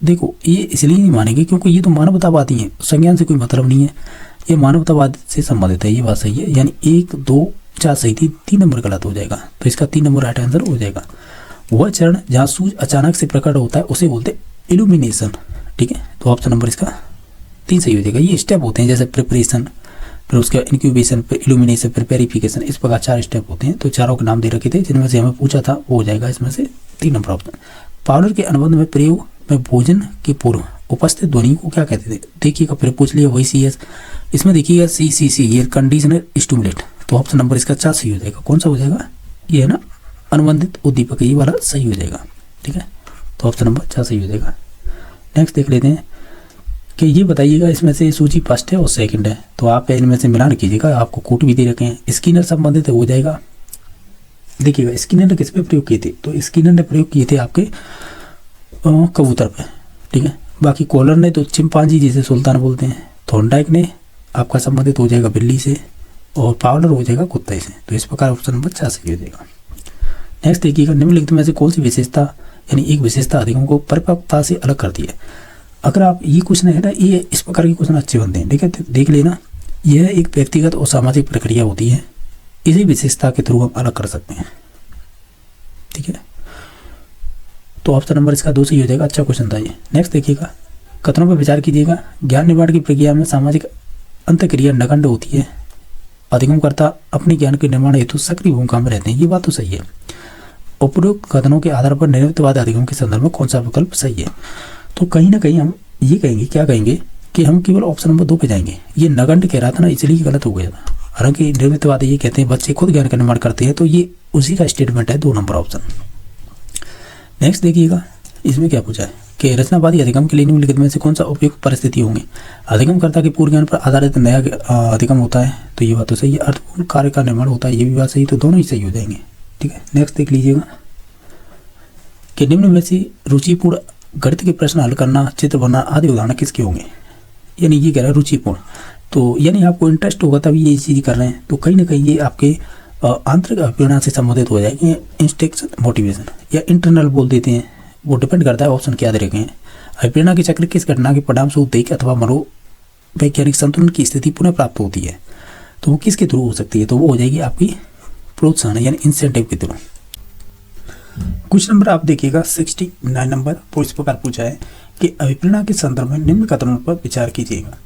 देखो, ये इसलिए नहीं मानेंगे क्योंकि ये तो मानवतावादी है, संज्ञान से कोई मतलब नहीं है, ये मानवतावाद से संबंधित है, ये बात सही है। यानी 1, 2, 4 सही थी, 3 नंबर गलत हो जाएगा, तो इसका 3 नंबर राइट आंसर हो जाएगा। वह चरण जहाँ सूझ अचानक से प्रकट होता है उसे बोलते हैं इल्यूमिनेशन, ठीक है। तो ऑप्शन नंबर इसका 3 सही हो जाएगा। ये स्टेप होते हैं, जैसे प्रिपरेशन, फिर उसके इंक्यूबेशन, फिर इल्यूमिनेशन, फिर वेरिफिकेशन, इस प्रकार 4 स्टेप होते हैं। तो चारों के नाम दे रखे थे, जिनमें से हमें पूछा था वो हो जाएगा इसमें से 3 नंबर ऑप्शन। पावलर के अनुबंध में प्रयोग में भोजन के पूर्व उपस्थित ध्वनि को क्या कहते थे? देखिएगा, फिर पूछ लिया वही CS, इसमें देखिएगा CCC, ये कंडीशनर स्टिमुलेट। तो ऑप्शन नंबर इसका 4 सही हो जाएगा। कौन सा हो जाएगा? ये है ना, अनुबंधित उद्दीपक, ये वाला सही हो जाएगा, ठीक है। तो ऑप्शन नंबर 4 सही हो जाएगा। नेक्स्ट देख लेते हैं कि ये बताइएगा, इसमें से सूची फर्स्ट है और सेकंड है, तो आप इनमें से मिलान कीजिएगा। आपको कोट भी दे रखे हैं, स्किनर संबंधित हो जाएगा। देखिएगा, स्किनर ने किस पे प्रयोग किए थे? तो स्किनर ने प्रयोग किए थे आपके कबूतर पे, ठीक है। बाकी कॉलर ने तो चिंपांजी जिसे सुल्तान बोलते हैं। थॉर्नडाइक ने आपका संबंधित हो जाएगा बिल्ली से, और पावलर हो जाएगा कुत्ते से। तो इस प्रकार ऑप्शन नंबर 4 सही हो जाएगा। नेक्स्ट देखिएगा, निम्नलिखित में से कौन सी विशेषता यानी एक विशेषता अधिगम को परिपक्वता से अलग करती है? अगर आप ये क्वेश्चन है ना, ये इस प्रकार के क्वेश्चन अच्छे बनते हैं, ठीक है। तो देख लेना, यह एक व्यक्तिगत और सामाजिक प्रक्रिया होती है, इसी विशेषता के थ्रू हम अलग कर सकते हैं, ठीक है। तो ऑप्शन नंबर इसका 2 सही हो जाएगा। अच्छा क्वेश्चन था ये। नेक्स्ट देखिएगा, कथनों पर विचार कीजिएगा। ज्ञान निर्माण की प्रक्रिया में सामाजिक अंतःक्रिया नगण्य होती है, अधिगमकर्ता अपने ज्ञान के निर्माण हेतु सक्रिय भूमिका में रहते हैं। ये बात तो सही है। उपरोक्त कथनों के आधार पर निर्मितवाद अधिगम के संदर्भ में कौन सा विकल्प सही है? तो कहीं ना कहीं हम ये कहेंगे, क्या कहेंगे कि हम केवल ऑप्शन नंबर 2 पे जाएंगे। ये नगण्य कह रहा था ना, इसलिए गलत हो गया था। हालांकि निर्मितवाद ये कहते हैं बच्चे खुद ज्ञान का निर्माण करते हैं, तो ये उसी का स्टेटमेंट है 2 नंबर ऑप्शन। नेक्स्ट देखिएगा, इसमें क्या पूछा है कि रचनावादी अधिगम के लिए निम्नलिखित में से कौन सा उपयुक्त परिस्थिति होंगे? अधिगमकर्ता के पूर्व ज्ञान पर आधारित नया अधिगम होता है, तो ये बात तो सही है। अर्थपूर्ण कार्य का निर्माण होता है, ये भी बात सही, तो दोनों ही सही हो जाएंगे, ठीक है। नेक्स्ट देख लीजिएगा कि निम्न में से रुचिपूर्ण गणित के प्रश्न हल करना, चित्र बनाना आदि उदाहरण किसके होंगे? यानी ये कह रहा है रुचिपूर्ण, तो यानी आपको इंटरेस्ट होगा तभी ये चीज़ कर रहे हैं, तो कहीं ना कहीं ये आपके आंतरिक अभिप्रेरणा से संबंधित हो जाएगी। इंस्टिंक्ट मोटिवेशन या इंटरनल बोल देते हैं, वो डिपेंड करता है ऑप्शन क्या दे रखे हैं। अभिप्रेरणा के चक्र किस घटना के परिणाम स्वरूप देख अथवा मनोवैज्ञानिक संतुलन की स्थिति पुनः प्राप्त होती है, तो वो किसके थ्रू हो सकती है? तो वो हो जाएगी आपकी प्रोत्साहन यानी इंसेंटिव के थ्रू। क्वेश्चन नंबर आप देखिएगा 69 नंबर, तो इस प्रकार पूछा है कि अभिप्रेरणा के संदर्भ में निम्न कथनों पर विचार कीजिएगा,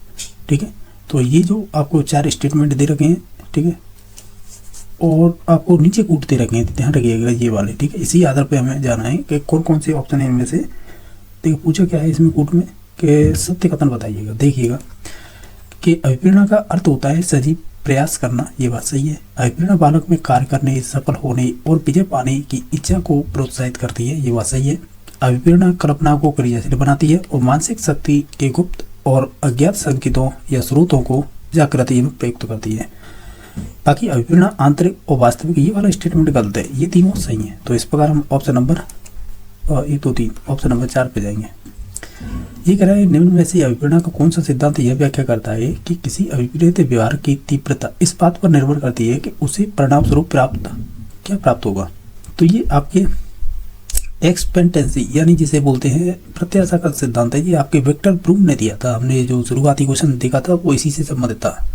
ठीक है। तो ये जो आपको 4 स्टेटमेंट दे रखे हैं, ठीक है, और आपको नीचे कूट दे रखे हैं, ध्यान रखिएगा ये वाले, ठीक है। इसी आधार पे हमें जाना है कि कौन कौन से ऑप्शन है इनमें से। देखिए पूछा क्या है इसमें कूट में कि सत्य कथन बताइएगा। देखिएगा कि अभिप्रेरणा का अर्थ होता है सजीव प्रयास करना, ये बात सही है। अभिप्रेरणा बालक में कार्य करने, सफल होने और विजय पाने की इच्छा को प्रोत्साहित करती है, ये बात सही है। अभिप्रेरणा कल्पना को क्रियाशील बनाती है और मानसिक शक्ति के गुप्त और अज्ञात संकेतों या स्रोतों को जागृति में प्रयुक्त करती है। बाकी अभिप्रेरणा आंतरिक और वास्तविक, ये वाला स्टेटमेंट गलत है, ये तीनों सही है। तो इस प्रकार हम ऑप्शन नंबर 1 2 3 ऑप्शन नंबर 4 पे जाएंगे। ये कह रहा है निम्न में से अभिप्रेरणा का कौन सा सिद्धांत यह व्याख्या करता है कि किसी अभिप्रेरित व्यवहार की तीव्रता इस बात पर निर्भर करती है कि उसे परिणाम स्वरूप प्राप्त होगा। तो ये आपके एक्सपेक्टेंसी यानी जिसे बोलते हैं प्रत्याशा का सिद्धांत है, ये आपके विक्टर ब्रूम ने दिया था। हमने जो शुरुआती क्वेश्चन देखा था वो इसी से संबंधित था।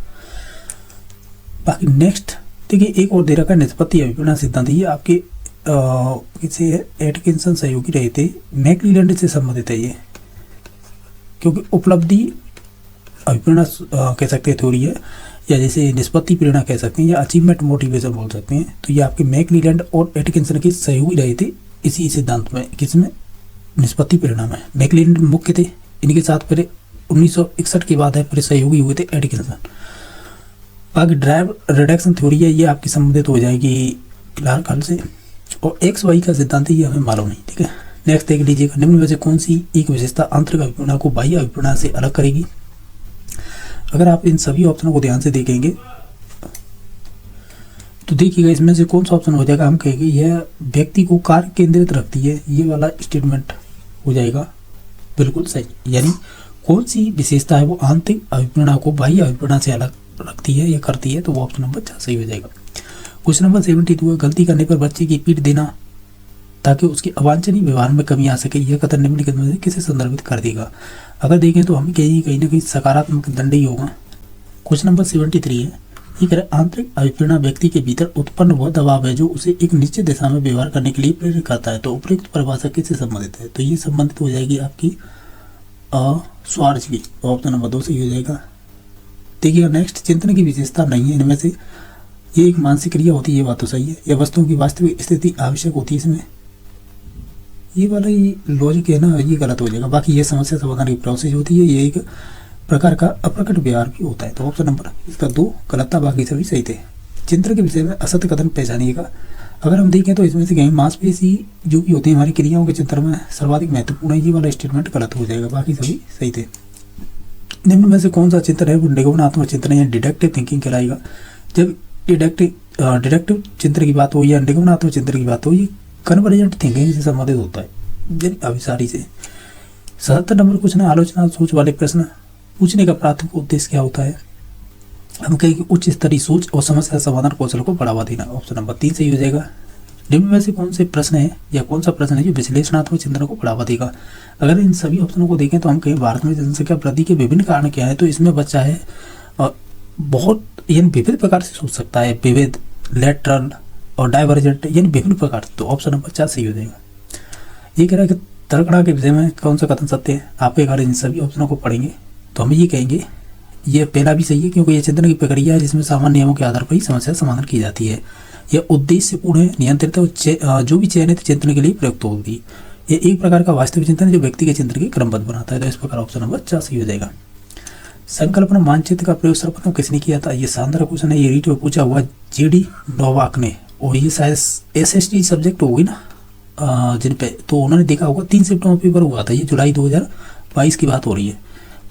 बाकी नेक्स्ट देखिए, एक और दे रखा है निष्पत्ति अभिप्रेरणा सिद्धांत, ये आपके किसे एटकिंसन सहयोगी रहे थे, मैकक्लेलैंड से संबंधित है ये, क्योंकि उपलब्धि अभिप्रेरणा कह सकते हैं थ्योरी है, या जैसे निष्पत्ति प्रेरणा कह सकते हैं, या अचीवमेंट मोटिवेशन बोल सकते हैं। तो ये आपके मैकक्लेलैंड और एटकिंसन के सहयोगी रहे थे इसी सिद्धांत में, किसमें? निष्पत्ति प्रेरणा में। मैकक्लेलैंड मुख्य थे, इनके साथ फिर 1961 के बाद है फिर सहयोगी हुए थे एटकिंसन। बाकी ड्राइव रिडक्शन थ्योरी है, ये आपकी संबंधित हो जाएगी क्लार्क हल से, और एक्स वाई का सिद्धांत ये हमें मालूम नहीं, ठीक है। नेक्स्ट देख लीजिएगा, निम्न में से कौन सी एक विशेषता आंतरिक अभिप्रेरणा को बाह्य अभिप्रेरणा से अलग करेगी? अगर आप इन सभी ऑप्शनों को ध्यान से देखेंगे तो देखिएगा इसमें से कौन सा ऑप्शन हो जाएगा। हम कहेंगे यह व्यक्ति को कार्य केंद्रित रखती है, ये वाला स्टेटमेंट हो जाएगा बिल्कुल सही। यानी कौन सी विशेषता है वो आंतरिक अभिप्रेरणा को बाह्य अभिप्रेरणा से अलग रखती है या करती है, तो वो ऑप्शन नंबर 4 सही हो जाएगा। क्वेश्चन नंबर 72 है, गलती करने पर बच्चे की पीठ देना ताकि उसके अवांछनीय व्यवहार में कमी आ सके, यह कथन निम्नलिखित में से किसे संदर्भित कर देगा? अगर देखें तो हम कहीं ना कहीं सकारात्मक दंड ही होगा। क्वेश्चन नंबर 73 है, ये कह रहा है आंतरिक अभिप्रेरणा व्यक्ति के भीतर उत्पन्न वह दबाव है जो उसे एक निश्चित दिशा में व्यवहार करने के लिए प्रेरित करता है, तो उपयुक्त परिभाषा किससे संबंधित है? तो ये संबंधित हो जाएगी आपकी स्वार्थ की, ऑप्शन नंबर 2 सही हो जाएगा। देखिएगा नेक्स्ट, चिंतन की विशेषता नहीं है इनमें से, ये एक मानसिक क्रिया होती है, ये बात तो सही है। यह वस्तुओं की वास्तविक स्थिति आवश्यक होती है इसमें, ये वाला ही लॉजिक है ना, ये गलत हो जाएगा। बाकी ये समस्या समाधान की प्रोसेस होती है, ये एक प्रकार का अप्रकट व्यवहार भी होता है, तो ऑप्शन नंबर इसका 2 गलत था, बाकी सभी सही थे। चिंतन के विषय में असत्य कथन पहचानिएगा। अगर हम देखें तो इसमें से कहीं मांसपेशी जो भी होती है हमारी क्रियाओं के चिंतन में सर्वाधिक महत्वपूर्ण है, ये वाला स्टेटमेंट गलत हो जाएगा, बाकी सभी सही थे। निम्न में से कौन सा चिंतन है वो निगमनात्मक चिंतन या डिडक्टिव थिंकिंग कहलाएगा? जब डिडक्टिव चिंतन की बात हो या निगमनात्मक चिंतन की बात हो, ये कन्वर्जेंट थिंकिंग से संबंधित होता है, अभिसारी से। 77 नंबर क्वेश्चन है, आलोचना सोच वाले प्रश्न पूछने का प्राथमिक उद्देश्य क्या होता है? हम कहेंगे उच्च स्तरीय सोच और समस्या समाधान कौशल को बढ़ावा देना, ऑप्शन नंबर 3 सही हो जाएगा। निम्न में से कौन से प्रश्न है या कौन सा प्रश्न है जो विश्लेषणात्मक चिंतन को बढ़ावा देगा। अगर इन सभी ऑप्शनों को देखें तो हम कहें भारत में जनसंख्या वृद्धि के विभिन्न कारण क्या है, तो इसमें बच्चा है बहुत यानी विविध प्रकार से सोच सकता है, विविध, लेटरल और डाइवर्जेंट यानी विभिन्न प्रकार। तो ऑप्शन नंबर 4 सही हो जाएगा। ये कह रहा है कि तरकड़ा के विषय में कौन सा कथन सत्य है। आपके अगर इन सभी ऑप्शनों को पढ़ेंगे तो हम ये कहेंगे ये पहला भी सही है, क्योंकि ये चिंतन की प्रक्रिया है जिसमें सामान्य नियमों के आधार पर ही समस्या समाधान की जाती है। यह उद्देश्यपूर्ण है, नियंत्रित है, जो भी चयनित चिंतन के लिए प्रयुक्त होती है। ये एक प्रकार का वास्तविक चिंतन है जो व्यक्ति के चिंतन के क्रमबद्ध बनाता है। तो इस प्रकार ऑप्शन नंबर 4 सही हो जाएगा। संकल्पना मानचित्र का प्रयोग सर्वप्रथम किसने किया था। ये शानदार क्वेश्चन है, ये रीट में पूछा हुआ जीडी नोवाक ने, और ये शायद एसएसटी सब्जेक्ट होगी ना जिन पे, तो उन्होंने देखा होगा 3 सितंबर पेपर हुआ था, ये जुलाई 2022 की बात हो रही है।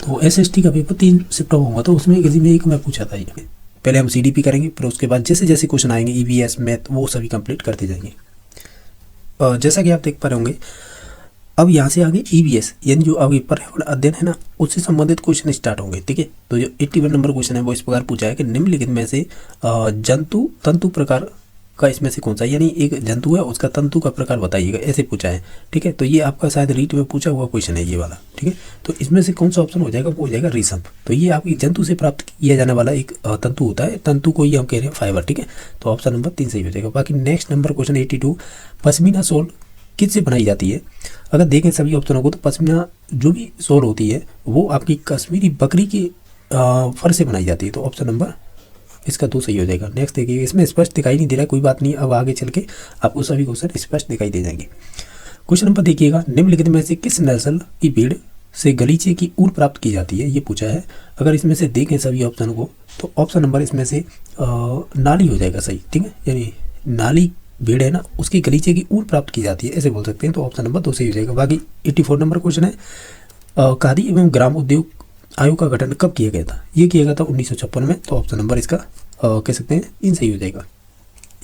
तो एसएसटी का पेपर 3 सितंबर हुआ था, उसमें किसी में एक मैं पूछा था। ये पहले हम सीडीपी करेंगे, फिर उसके बाद जैसे जैसे क्वेश्चन आएंगे ईवीएस मैथ वो सभी कंप्लीट करते जाएंगे। जैसा कि आप देख पा रहे होंगे, अब यहाँ से आगे ईवीएस यानी जो आगे पर्यावरण अध्ययन है ना, उससे संबंधित क्वेश्चन स्टार्ट होंगे। ठीक है, तो जो 81 नंबर क्वेश्चन है वो इस प्रकार पूछा है कि निम्नलिखित में से जंतु तंतु प्रकार का इसमें से कौन सा, यानी एक जंतु है उसका तंतु का प्रकार बताइएगा, ऐसे पूछा है। ठीक है, तो ये आपका शायद रीट में पूछा हुआ क्वेश्चन है ये वाला। ठीक है, तो इसमें से कौन सा ऑप्शन हो जाएगा, वो हो जाएगा रेशम। तो ये आपकी जंतु से प्राप्त किया जाने वाला एक तंतु होता है, तंतु को ही हम कह रहे हैं फाइबर। ठीक है, तो ऑप्शन नंबर 3 सही हो जाएगा। बाकी next number question 82, pashmina shawl किससे बनाई जाती है। अगर देखें सभी ऑप्शनों को तो पश्मीना जो भी शॉल होती है वो आपकी कश्मीरी बकरी के फर से बनाई जाती है। तो ऑप्शन नंबर इसका 2 सही हो जाएगा। नेक्स्ट देखिए, इसमें स्पष्ट दिखाई नहीं दे रहा है, कोई बात नहीं, अब आगे चल के आपको सभी क्वेश्चन स्पष्ट दिखाई दे जाएंगे। क्वेश्चन नंबर देखिएगा, निम्नलिखित में से किस नस्ल की भेड़ से गलीचे की ऊन प्राप्त की जाती है, ये पूछा है। अगर इसमें से देखें सभी ऑप्शन को तो ऑप्शन नंबर इसमें से नाली हो जाएगा सही। ठीक है, यानी नाली भेड़ है ना, उसकी गलीचे की ऊन प्राप्त की जाती है, ऐसे बोल सकते हैं। तो ऑप्शन नंबर 2 सही हो जाएगा। बाकी 84 नंबर क्वेश्चन है, खादी एवं ग्राम उद्योग आयोग का गठन कब किया गया था। ये किया गया था 1956 में। तो ऑप्शन नंबर इसका कह सकते हैं इन सही हो जाएगा।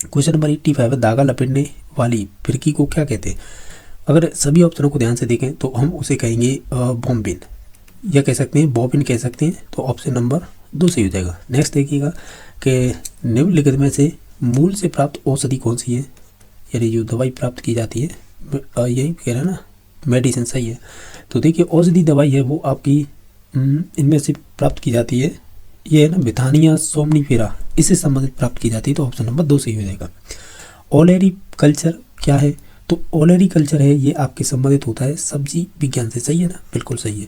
क्वेश्चन नंबर 85 है, धागा लपेटने वाली फिरकी को क्या कहते हैं। अगर सभी ऑप्शनों को ध्यान से देखें तो हम उसे कहेंगे बॉम्बिन, या कह सकते हैं बॉबिन कह सकते हैं। तो ऑप्शन नंबर 2 सही हो जाएगा। नेक्स्ट देखिएगा कि निम्नलिखित में से मूल से प्राप्त औषधि कौन सी है, यानी जो दवाई प्राप्त की जाती है, यही कह रहे हैं ना, मेडिसिन सही है। तो देखिए औषधि दवाई है वो आपकी इनमें से प्राप्त की जाती है, ये है ना बिथानिया सोमनीफेरा, इससे संबंधित प्राप्त की जाती है। तो ऑप्शन नंबर 2 सही हो जाएगा। ओलेरी कल्चर क्या है, तो ओलेरी कल्चर है ये आपके संबंधित होता है सब्जी विज्ञान से, सही है ना, बिल्कुल सही है।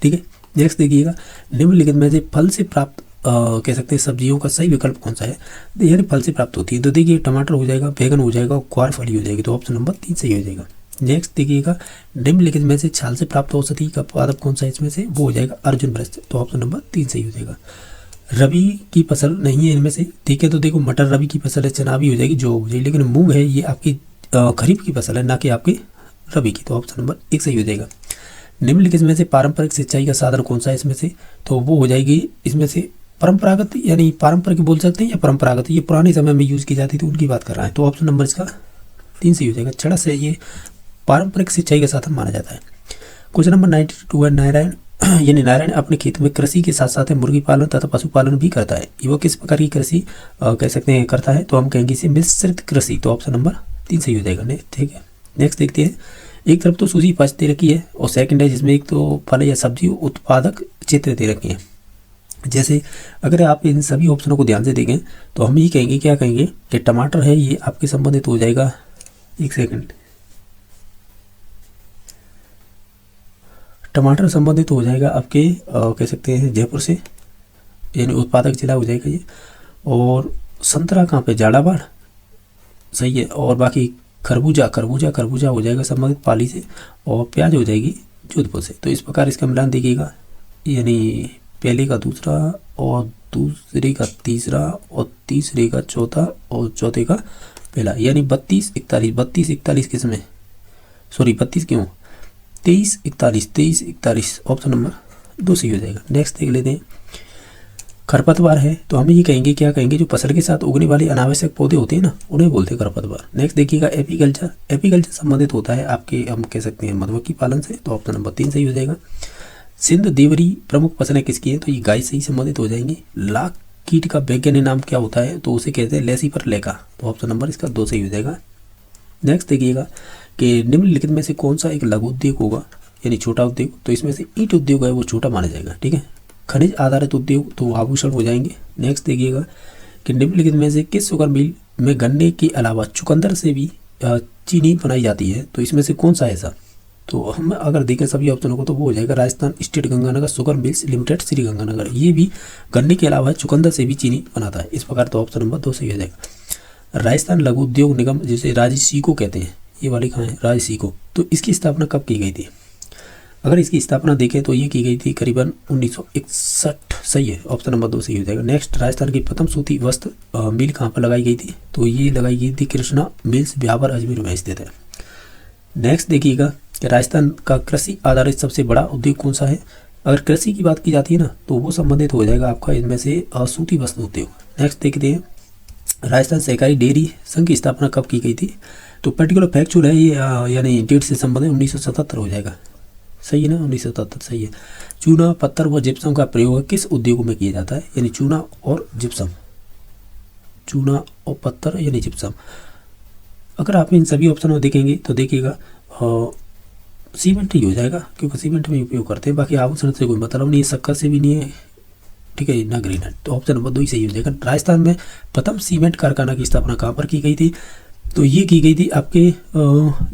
ठीक है, नेक्स्ट देखिएगा, निम्नलिखित में से फल से प्राप्त कह सकते हैं सब्जियों का सही विकल्प कौन सा है, यानी फल से प्राप्त होती है। तो देखिए टमाटर हो जाएगा, बैगन हो जाएगा, ग्वार फली हो जाएगी। तो ऑप्शन नंबर 3 सही हो जाएगा। नेक्स्ट देखिएगा, निम्नलिखित में से छाल से प्राप्त औषधि का पादप कौन सा है, इसमें से वो हो जाएगा अर्जुन वृक्ष। तो ऑप्शन नंबर 3 सही हो जाएगा। रबी की फसल नहीं है इनमें से, ठीक है, तो देखो मटर रबी की फसल है, चना भी हो जाएगी, जो हो जाएगी, लेकिन मूंग है ये आपकी खरीफ की फसल है, ना कि आपकी रबी की। तो ऑप्शन नंबर 1 सही हो जाएगा। निम्नलिखित में से पारंपरिक सिंचाई का साधन कौन सा है इसमें से, तो वो हो जाएगी इसमें से परंपरागत, यानी पारंपरिक बोल सकते हैं या परंपरागत, ये पुराने समय में यूज़ की जाती थी उनकी बात कर रहा है। तो ऑप्शन नंबर इसका 3 सही हो जाएगा। छड़ा से ये पारंपरिक सिंचाई का साधन माना जाता है। क्वेश्चन नंबर 92 है, नारायण यानी नारायण अपने खेत में कृषि के साथ साथ मुर्गी पालन तथा पशुपालन भी करता है। वो किस प्रकार की कृषि कह सकते हैं करता है, तो हम कहेंगे इसे मिश्रित कृषि। तो ऑप्शन नंबर 3 सही हो जाएगा। ठीक है, नेक्स्ट देखते हैं। एक तरफ तो सूची 5 दे रखी है और सेकंड है जिसमें एक तो फल या सब्जी उत्पादक क्षेत्र दे रखे हैं। जैसे अगर आप इन सभी ऑप्शनों को ध्यान से देखें तो हम ये कहेंगे, क्या कहेंगे कि टमाटर है ये आपके संबंधित हो जाएगा, एक सेकंड, टमाटर संबंधित हो जाएगा आपके कह सकते हैं जयपुर से, यानी उत्पादक जिला हो जाएगा ये। और संतरा कहाँ पे, झालावाड़, सही है। और बाकी खरबूजा हो जाएगा संबंधित पाली से, और प्याज हो जाएगी जोधपुर से। तो इस प्रकार इसका मिलान देखिएगा, यानी पहले का दूसरा और दूसरे का तीसरा और तीसरे का चौथा और चौथे का पहला, यानी 32 41 किसमें, सॉरी 32 क्यों, 23 41 ऑप्शन नंबर 2 सही हो जाएगा। नेक्स्ट देख लेते हैं। खरपतवार है तो हम ये कहेंगे, क्या कहेंगे, जो फसल के साथ उगने वाले अनावश्यक पौधे होते हैं ना, उन्हें बोलते हैं खरपतवार। नेक्स्ट देखिएगा, एपीकल्चर संबंधित होता है आपके, हम कह सकते हैं मधुमक्खी पालन से। तो ऑप्शन नंबर 3 सही हो जाएगा। सिंध देवरी प्रमुख फसलें किसकी हैं, तो ये गाय से ही संबंधित हो जाएंगी। लाख कीट का वैज्ञानिक नाम क्या होता है, तो उसे कहते हैं लेसीफर लेका। तो ऑप्शन नंबर इसका 2 सही हो जाएगा। नेक्स्ट देखिएगा कि निम्नलिखित में से कौन सा एक लघु उद्योग होगा, यानी छोटा उद्योग। तो इसमें से ईंट उद्योग है वो छोटा माना जाएगा, ठीक है। खनिज आधारित उद्योग तो आभूषण हो जाएंगे। नेक्स्ट देखिएगा कि निम्नलिखित में से किस शुगर मिल में गन्ने के अलावा चुकंदर से भी चीनी बनाई जाती है, तो इसमें से कौन सा है ऐसा। तो हम अगर देखें सभी ऑप्शनों को तो वो हो जाएगा Rajasthan state Ganganagar sugar mills limited Shri Ganganagar. ये भी गन्ने के अलावा चुकंदर से भी चीनी बनाता है। इस प्रकार तो ऑप्शन नंबर 2 सही हो जाएगा। राजस्थान लघु उद्योग निगम जिसे राजसीको कहते हैं, ये वाली कहाँ है राजसीको, तो इसकी स्थापना कब की गई थी। अगर इसकी स्थापना देखें तो ये की गई थी करीबन 1961। सही है, ऑप्शन नंबर 2 सही हो जाएगा। नेक्स्ट राजस्थान की प्रथम सूती वस्त्र मिल कहाँ पर लगाई गई थी, तो ये लगाई गई थी कृष्णा मिल्स ब्यावर अजमेर में स्थित है। नेक्स्ट देखिएगा कि राजस्थान का कृषि आधारित सबसे बड़ा उद्योग कौन सा है। अगर कृषि की बात की जाती है ना तो वो संबंधित हो जाएगा आपका इनमें से सूती वस्त्र उद्योग। नेक्स्ट देखते हैं राजस्थान सहकारी डेयरी संघ की स्थापना कब की गई थी, तो पर्टिकुलर फैक्चुअल है ये, यानी डेट से संबंधित 1977 हो जाएगा। सही है ना, 1977 सही है। चूना पत्थर व जिप्सम का प्रयोग किस उद्योगों में किया जाता है, यानी चूना और जिप्सम, चूना और पत्थर यानी जिप्सम। अगर आप इन सभी ऑप्शन में देखेंगे तो देखिएगा सीमेंट ही हो जाएगा, क्योंकि सीमेंट में उपयोग करते हैं। बाकी आभूषण से कोई मतलब नहीं है, शक्कर से भी नहीं है, ठीक है ना, ग्रेनाइट। तो ऑप्शन नंबर 2 ही सही हो जाएगा। राजस्थान में प्रथम सीमेंट कारखाना की स्थापना कहाँ पर की गई थी, तो ये की गई थी आपके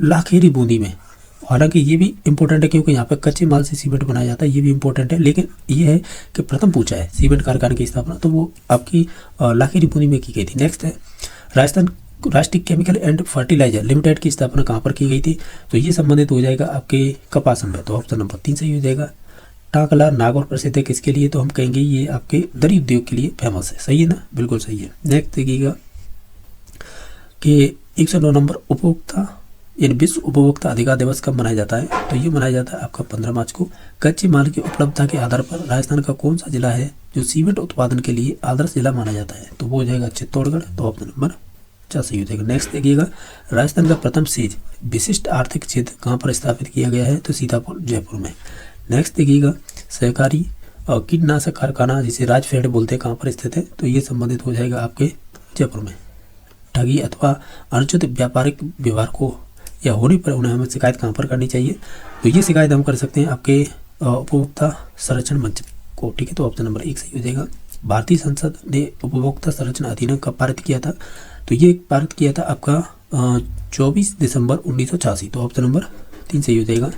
लाखेरी बूंदी में। हालांकि ये भी इंपॉर्टेंट है क्योंकि यहाँ पे कच्चे माल से सीमेंट बनाया जाता है, ये भी इंपॉर्टेंट है। लेकिन ये है कि प्रथम पूछा है सीमेंट कारखाने की स्थापना, तो वो आपकी लाखेरी बूंदी में की गई थी। नेक्स्ट है राजस्थान राष्ट्रीय केमिकल एंड फर्टिलाइजर लिमिटेड की स्थापना कहाँ पर की गई थी, तो ये संबंधित हो जाएगा आपके कपास में। तो ऑप्शन नंबर 3 सही हो जाएगा। टाकला नागौर प्रसिद्ध है किसके लिए, तो हम कहेंगे ये आपके दरी उद्योग के लिए फेमस है। सही है ना, बिल्कुल सही है। नेक्स्ट देखिएगा कि 109 नंबर उपभोक्ता यानी विश्व उपभोक्ता अधिकार दिवस कब मनाया जाता है, तो ये मनाया जाता है आपका 15 मार्च को। कच्चे माल की उपलब्धता के आधार पर राजस्थान का कौन सा जिला है जो सीमेंट उत्पादन के लिए आदर्श जिला माना जाता है, तो वो हो जाएगा चित्तौड़गढ़। तो ऑप्शन नंबर 4 सही हो जाएगा। नेक्स्ट देखिएगा राजस्थान का प्रथम सेज विशिष्ट आर्थिक क्षेत्र कहाँ पर स्थापित किया गया है, तो सीतापुर जयपुर में। नेक्स्ट देखिएगा सहकारी कीटनाशक कारखाना जिसे राजफेड बोलते हैं कहाँ पर स्थित है, तो ये संबंधित हो जाएगा आपके जयपुर में। ठगी अथवा अनुचित व्यापारिक व्यवहार को या होने पर उन्हें हमें शिकायत कहाँ पर करनी चाहिए, तो ये शिकायत हम कर सकते हैं आपके उपभोक्ता संरक्षण मंच को, ठीक है। तो ऑप्शन नंबर 1 सही हो जाएगा। भारतीय संसद ने उपभोक्ता संरक्षण अधिनियम कब पारित किया था, तो ये पारित किया था आपका 24 दिसंबर 1986। तो ऑप्शन नंबर 3 सही हो जाएगा।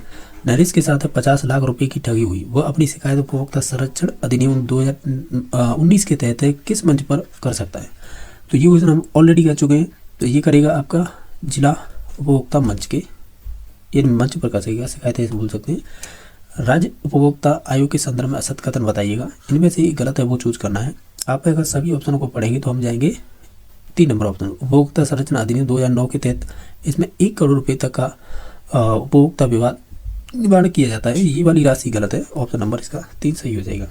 नरेश के साथ 50 लाख रुपए की ठगी हुई, वह अपनी शिकायत उपभोक्ता संरक्षण अधिनियम 2019 के तहत किस मंच पर कर सकता है, तो ये क्वेश्चन हम ऑलरेडी कर चुके हैं। तो ये करेगा आपका जिला उपभोक्ता मंच के, ये मंच पर कर सकेगा शिकायत, ऐसे बोल सकते हैं। राज्य उपभोक्ता आयोग के संदर्भ में असत कथन बताइएगा, इनमें से गलत है वो चूज करना है। आप अगर सभी ऑप्शनों को पढ़ेंगे तो हम जाएंगे 3 नंबर ऑप्शन, उपभोक्ता संरक्षण अधिनियम 2009 के तहत इसमें 1 करोड़ रुपए तक का उपभोक्ता विवाद निवारण किया जाता है, ये वाली राशि गलत है। ऑप्शन नंबर इसका 3 सही हो जाएगा।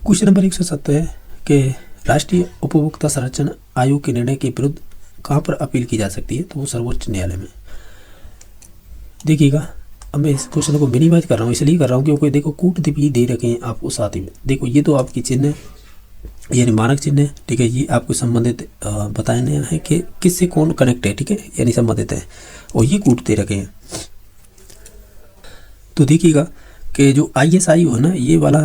क्वेश्चन नंबर 170 है कि राष्ट्रीय उपभोक्ता संरक्षण आयोग के निर्णय के विरुद्ध कहाँ पर अपील की जा सकती है, तो वो सर्वोच्च न्यायालय में। देखिएगा अब मैं इस क्वेश्चन को मिनिमाइज कर रहा हूँ, इसलिए कर रहा हूँ क्योंकि देखो कूट भी दे रखे हैं आपको साथ ही में। देखो ये तो आपकी चिन्ह है, यानी मानक चिन्ह है, ठीक है। ये आपको संबंधित बताया है कि किससे कौन कनेक्ट है, ठीक है, यानी संबंधित है, और ये कूट दे रखे हैं। तो देखिएगा कि जो ISI हो ना, ये वाला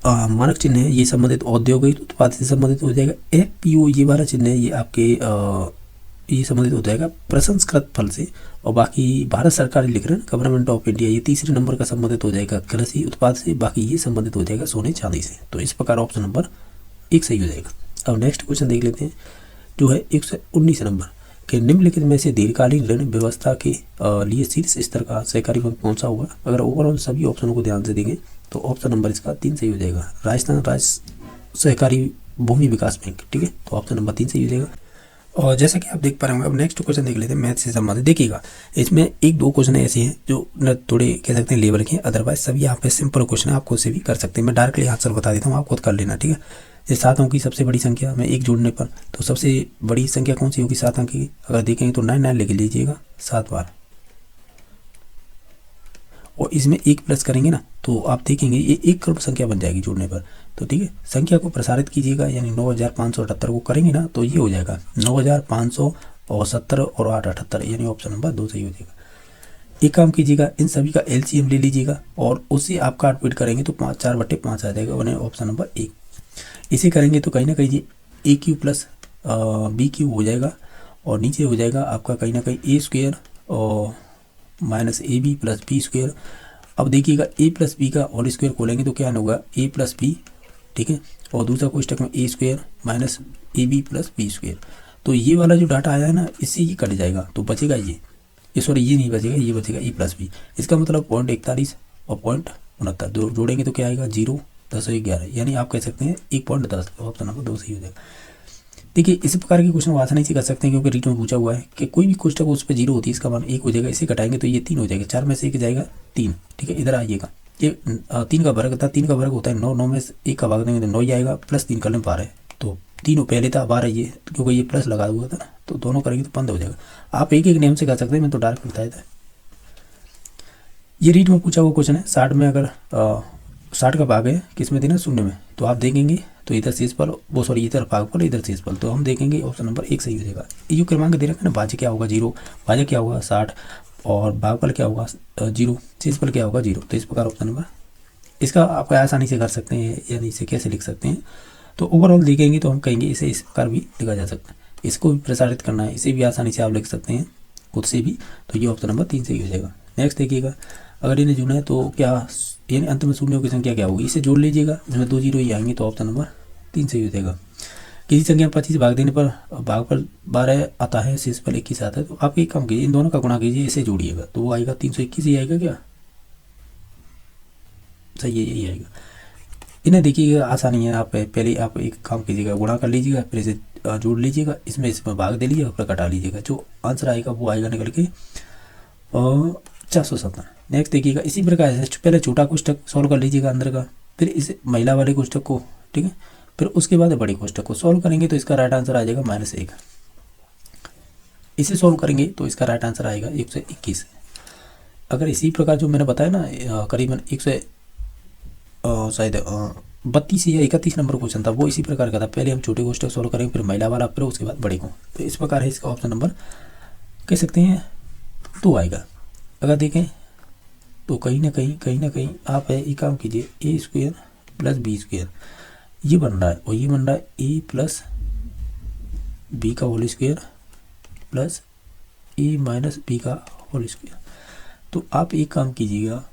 मानक चिन्ह है, ये संबंधित औद्योगिक उत्पाद से संबंधित हो जाएगा। FPO ये वाला चिन्ह है, ये आपके ये संबंधित हो जाएगा प्रसंस्कृत फल से, और बाकी भारत सरकार लिख रहे हैं गवर्नमेंट ऑफ इंडिया, ये तीसरे नंबर का संबंधित हो जाएगा कृषि उत्पाद से, बाकी ये संबंधित हो जाएगा सोने चांदी से। तो इस प्रकार ऑप्शन नंबर 1 सही हो जाएगा। अब नेक्स्ट क्वेश्चन देख लेते हैं जो है 119 नंबर कि निम्नलिखित में से दीर्घकालीन ऋण व्यवस्था के लिए शीर्ष स्तर का सहकारी बैंक कौन सा होगा। अगर ओवरऑल सभी ऑप्शनों को ध्यान से देखें तो ऑप्शन नंबर इसका 3 सही हो जाएगा, राजस्थान राज्य सहकारी भूमि विकास बैंक, ठीक है। तो ऑप्शन नंबर 3 सही हो जाएगा। और जैसा कि आप देख पा रहे होंगे, अब नेक्स्ट क्वेश्चन देख लेते हैं मैथ से संबंधित। देखिएगा इसमें 1-2 क्वेश्चन ऐसे हैं जो न थोड़े कह सकते हैं लेवल के, अदरवाइज सभी यहाँ पे सिंपल क्वेश्चन है, आप खुद से भी कर सकते हैं। मैं डायरेक्टली आंसर बता देता हूँ, आप खुद कर लेना, ठीक है। ये 7 अंक की सबसे बड़ी संख्या में 1 जोड़ने पर, तो सबसे बड़ी संख्या कौन सी होगी 7 अंक की, अगर देखेंगे तो 9 लिख लीजिएगा 7 बार। और इसमें 1 प्लस करेंगे ना तो आप देखेंगे ये 1 करोड़ संख्या बन जाएगी जोड़ने पर। तो ठीक है, संख्या को प्रसारित कीजिएगा, यानी 9578 को करेंगे ना तो ये हो जाएगा 9570 और 878, यानी ऑप्शन नंबर 2 सही हो जाएगा। एक काम कीजिएगा, इन सभी का एलसीएम ले लीजिएगा और उससे आप काट-पीट करेंगे तो 4/5 आ जाएगा, यानी ऑप्शन नंबर 1। इसे करेंगे तो कहीं ना कहीं ए क्यू प्लस बी क्यू हो जाएगा और नीचे हो जाएगा आपका कहीं ना कहीं ए स्क्वायर और minus A B plus B square. अब देखिएगा ए प्लस बी का होल स्क्वायर खोलेंगे तो क्या होगा, ए प्लस बी, ठीक है, और दूसरा कोष्टक में A square minus A B plus B square. तो ये वाला जो डाटा आया है ना, इससे ये कट जाएगा तो बचेगा ये सॉरी ये नहीं बचेगा, ये बचेगा ए प्लस बी। इसका मतलब 0.41 और 0.69 जोड़ेंगे तो क्या आएगा 0, 10 और 11, यानी आप कह सकते हैं 1.10, ऑप्शन नंबर 2 सही हो जाएगा। देखिए इस प्रकार के क्वेश्चन आसानी से कर सकते हैं क्योंकि रीट में पूछा हुआ है कि कोई भी कोष्टक उस पर 0 होती है, इसका मान 1 हो जाएगा। इसे कटाएंगे तो ये 3 हो जाएगा, 4 में से 1 जाएगा 3, ठीक है। इधर आइएगा, ये 3 का वर्ग था, 3 का वर्ग होता है 9, 9 में से 1 का भाग देंगे तो 9 ही आएगा, प्लस 3 कर लें 12, तो 3 पहले था 12 ये, क्योंकि ये प्लस लगा हुआ था ना, तो दोनों करेंगे तो 15 हो जाएगा। आप एक एक नियम से कर सकते हैं, मैं तो डायरेक्ट बताया था। ये रीट में पूछा हुआ क्वेश्चन है, 60 में अगर 60 का भाग है किस में देना, 0 में, तो आप देखेंगे तो इधर शेषफल, वो सॉरी इधर भागफल इधर शेषफल, तो हम देखेंगे ऑप्शन नंबर 1 सही हो जाएगा। ये क्रमांक दे रखा है ना, भाज्य क्या होगा 0, भाज्य क्या होगा 60 और भागफल क्या होगा 0, शेषफल क्या होगा 0। तो इस प्रकार ऑप्शन नंबर इसका आप आसानी से कर सकते हैं, यानी इसे कैसे लिख सकते हैं। तो ओवरऑल देखेंगे तो हम कहेंगे इसे इस प्रकार भी लिखा जा सकता है। इसको भी प्रसारित करना है, इसे भी आसानी से आप लिख सकते हैं खुद से भी, तो ये ऑप्शन नंबर 3 सही हो जाएगा। नेक्स्ट देखिएगा, अगर इन्हें जुड़ा है तो क्या, यानी अंत में शून्यों की संख्या क्या होगी, इसे जोड़ लीजिएगा, इसमें 2 0 ही आएंगे, तो ऑप्शन नंबर 3 सही हो जाएगा। किसी संख्या 25 भाग देने पर भाग पर 12 आता है, शेषफल 21 आता है, तो आप एक काम कीजिए, इन दोनों का गुणा कीजिए, इसे जोड़िएगा तो वो आएगा 321 ही आएगा, क्या सही है, यही आएगा। इन्हें देखिएगा आसानी है, आप पहले आप एक काम कीजिएगा, गुणा कर लीजिएगा, फिर इसे जोड़ लीजिएगा, इसमें भाग दे लीजिएगा, फिर कटा लीजिएगा, जो आंसर आएगा वो आएगा निकल के 470। नेक्स्ट देखिएगा, इसी प्रकार से पहले छोटा कोष्टक सॉल्व कर लीजिएगा अंदर का, फिर इस महिला वाले कोष्टक को, ठीक है, फिर उसके बाद बड़े कोष्टक को सॉल्व करेंगे तो इसका राइट आंसर आ जाएगा -1। इसे सॉल्व करेंगे तो इसका राइट आंसर आएगा 121। अगर इसी प्रकार जो मैंने बताया ना, करीबन 100 शायद 32 या 31 नंबर क्वेश्चन था, वो इसी प्रकार का था। पहले हम छोटे कोष्टक सॉल्व करेंगे, फिर महिला वाला, फिर उसके बाद बड़े को। तो इस प्रकार है इसका ऑप्शन नंबर कह सकते हैं 2 आएगा। अगर देखें तो कहीं ना कहीं आप एक काम कीजिए, ए स्क्वायर प्लस बी स्क्वायर ये बन रहा है, और ये बन रहा है ए प्लस बी का होल स्क्वायर प्लस ए माइनस बी का होल स्क्वायर। तो आप एक काम कीजिएगा,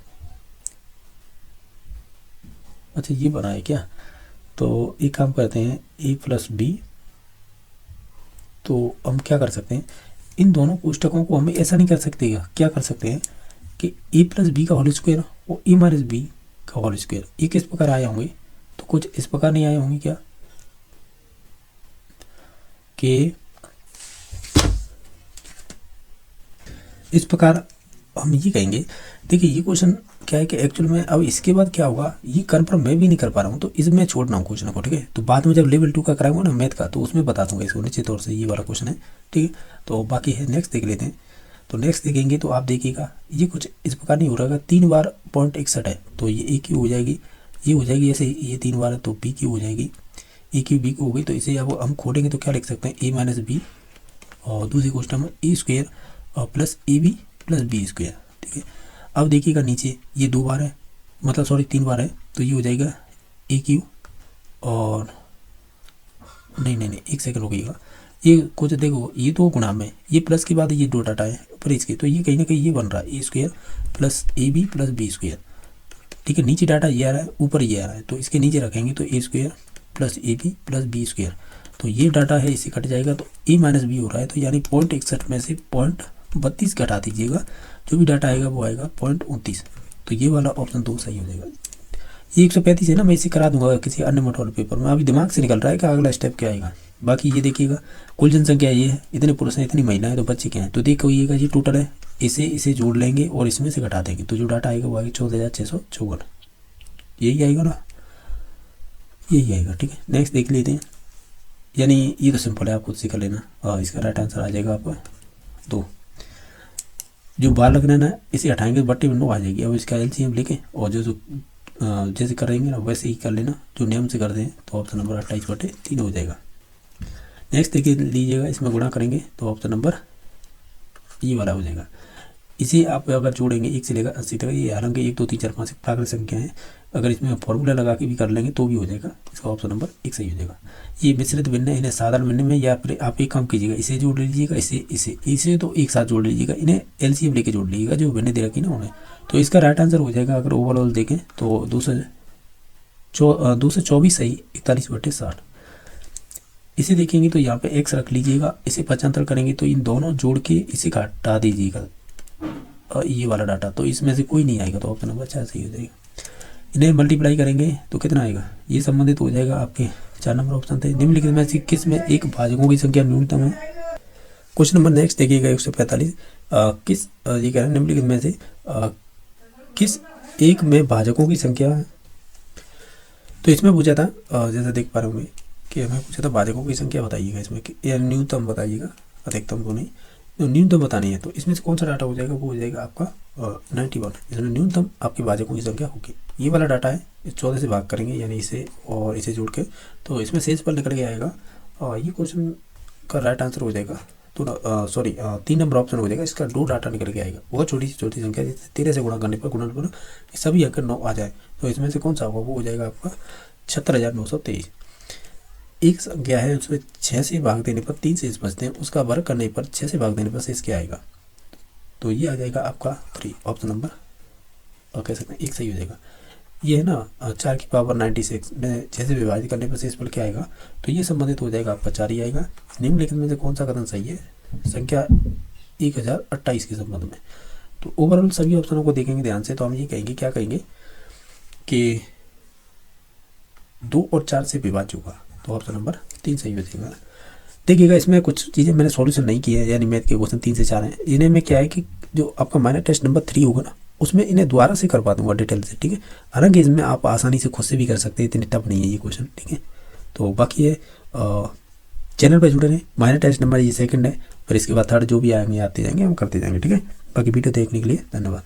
अच्छा ये बना है क्या, तो एक काम करते हैं ए प्लस बी, तो हम क्या कर सकते हैं, इन दोनों कोष्टकों को हमें ऐसा नहीं कर सकते, क्या कर सकते हैं कि ए प्लस बी का होल स्क्वायर और ए माइनस बी का होल स्क्वायर ये किस प्रकार आए होंगे, तो कुछ इस प्रकार नहीं आए होंगे क्या, कि इस प्रकार हम ये कहेंगे। देखिए ये क्वेश्चन क्या है कि एक्चुअल में अब इसके बाद क्या होगा, ये कन्फर्म मैं भी नहीं कर पा रहा हूँ, तो इसमें छोड़ रहा हूँ क्वेश्चन को, ठीक है। तो बाद में जब लेवल 2 का कराऊंगा ना मैथ का, तो उसमें बता दूंगा इसको निश्चित तौर से, ये वाला क्वेश्चन है, ठीक है। तो बाकी है नेक्स्ट देख लेते हैं। तो नेक्स्ट देखेंगे तो आप देखिएगा ये कुछ इस प्रकार नहीं हो रहा है, 3 बार 0.61 है, तो ये ए क्यू हो जाएगी, ये हो जाएगी ऐसे, ये 3 बार है तो बी क्यू हो जाएगी, ए क्यू बी क्यू हो गई। तो इसे अब हम खोलेंगे तो क्या लिख सकते हैं, ए माइनस बी, और दूसरी क्वेश्चन में A square plus A B plus B square, ठीक है। अब देखिएगा नीचे ये 2 बार है, मतलब सॉरी 3 बार है, तो ये हो जाएगा ए क्यू, और नहीं एक सेकंड रुकिएगा, ये कुछ देखो ये 2 गुणा में, ये प्लस के बाद ये 2 डाटा है ऊपर इसके, तो ये कहीं ना कहीं ये बन रहा है A square plus A B plus B square, ठीक है। नीचे डाटा ये आ रहा है, ऊपर ये आ रहा है, तो इसके नीचे रखेंगे तो A square plus A B plus B square, तो ये डाटा है इससे कट जाएगा, तो ए माइनस बी हो रहा है, तो यानी 0.61 में से 0.32 घटा दीजिएगा, जो भी डाटा आएगा वो आएगा 0.29। तो ये वाला ऑप्शन 2 सही हो जाएगा। ये 135 है ना, मैं इसे करा दूंगा किसी अन्य मॉडल पेपर में, अभी दिमाग से निकल रहा है कि अगला स्टेप क्या आएगा। बाकी ये देखिएगा कुल जनसंख्या ये है, इतने पुरुष हैं इतनी महिलाएं, तो बच्चे क्या हैं, तो देखिएगा ये टोटल है, इसे जोड़ लेंगे और इसमें से घटा देंगे, तो जो डाटा आएगा वो आएगा 14,654, यही आएगा ना, यही आएगा, ठीक है। नेक्स्ट देख लेते हैं, यानी ये तो सिंपल है, आप खुद से कर लेना, और इसका राइट आंसर आ जाएगा आपका 2। जो बार लगना है ना, इसे हटाएंगे बट्टे में 9 आ जाएगी। अब इसका एलसीएम लेके और जो जैसे करेंगे ना वैसे ही कर लेना, जो नियम से करते हैं। तो ऑप्शन नंबर 28/3 हो जाएगा। नेक्स्ट देखिए लीजिएगा, इसमें गुणा करेंगे तो ऑप्शन नंबर ये वाला हो जाएगा। इसे आप अगर जोड़ेंगे 1 से लेकर 80 तक, ये हालांकि 1 2 3 4 5 प्राकृत संख्या है, अगर इसमें फॉर्मूला लगा के भी कर लेंगे तो भी हो जाएगा। इसका ऑप्शन नंबर 1 सही हो जाएगा। ये मिश्रित भिन्न, इन्हें साधारण भिन्न में, या फिर आप एक काम कीजिएगा, इसे जोड़ लीजिएगा, इसे तो एक साथ जोड़ लीजिएगा, इन्हें एलसीएम लेके जोड़ लीजिएगा जो भिन्न दे रखी ना उन्हें। तो इसका राइट आंसर हो जाएगा, अगर ओवरऑल देखें तो 224 सही 41/60। इसे देखेंगे तो यहाँ पे x रख लीजिएगा, इसे 75 करेंगे तो इन दोनों जोड़ के इसे हटा दीजिएगा और ये वाला डाटा, तो इसमें से कोई नहीं आएगा। तो ऑप्शन नंबर 4 सही हो जाएगा। इन्हें मल्टीप्लाई करेंगे तो कितना आएगा, ये संबंधित हो जाएगा आपके 4 नंबर ऑप्शन थे। निम्नलिखित में से किस में एक भाजकों की संख्या न्यूनतम है। क्वेश्चन नंबर नेक्स्ट देखिएगा 145। किस ये कह रहे हैं निम्नलिखित में से किस एक में भाजकों की संख्या है। तो इसमें पूछा था जैसा देख पा रहे होंगे कि हमें पूछा था भाजकों की संख्या बताइएगा इसमें, या न्यूनतम बताइएगा, अधिकतम तो नहीं, तो न्यूनतम बतानी है। तो इसमें से कौन सा डाटा हो जाएगा, वो हो जाएगा आपका 91। इसमें न्यूनतम आपके भाजकों की संख्या होगी। ये वाला डाटा है, इस 14 से भाग करेंगे यानी इसे और इसे जोड़ के, तो इसमें शेष पर निकल के आएगा। ये क्वेश्चन का राइट आंसर हो जाएगा। तो 3 नंबर ऑप्शन हो जाएगा। इसका 2 डाटा निकल के आएगा, बहुत छोटी संख्या, जैसे 13 से गुणा करने पर गुणनफल सभी अगर 9 आ जाए तो इसमें से कौन सा होगा, वो हो जाएगा आपका 76,923। एक संख्या है उसमें 6 से भाग देने पर 3 शेष बचते हैं, उसका वर्ग करने पर 6 से भाग देने पर शेष क्या आएगा। तो ये आ जाएगा आपका 3 ऑप्शन नंबर, और कह सकते हैं 1 सही हो जाएगा। ये है ना 4 की पावर 96 में 6 से विभाजित करने पर शेष पर क्या आएगा, तो ये संबंधित हो जाएगा आपका 4 ही आएगा। निम्नलिखित में से कौन सा कथन सही है, संख्या 1028 के संबंध में। तो ओवरऑल सभी ऑप्शनों को देखेंगे ध्यान से, तो हम ये कहेंगे, क्या कहेंगे कि 2 और 4 से विभाज्य होगा। तो ऑप्शन नंबर 3 सही हो जाएगा। देखिएगा इसमें कुछ चीज़ें मैंने सॉल्यूशन नहीं किया है, यानी मैथ के क्वेश्चन 3 से 4 हैं। इन्हें में क्या है कि जो आपका माइनर टेस्ट नंबर 3 होगा ना, उसमें इन्हें दोबारा से करवा दूंगा डिटेल से, ठीक है। हालांकि इसमें आप आसानी से खुद से भी कर सकते हैं, इतनी टफ नहीं है ये क्वेश्चन, ठीक है। तो बाकी ये चैनल पर जुड़े रहें। माइनर टेस्ट नंबर ये सेकंड है, फिर इसके बाद थर्ड जो भी आएंगे आते जाएंगे, हम करते जाएंगे, ठीक है। बाकी वीडियो देखने के लिए धन्यवाद।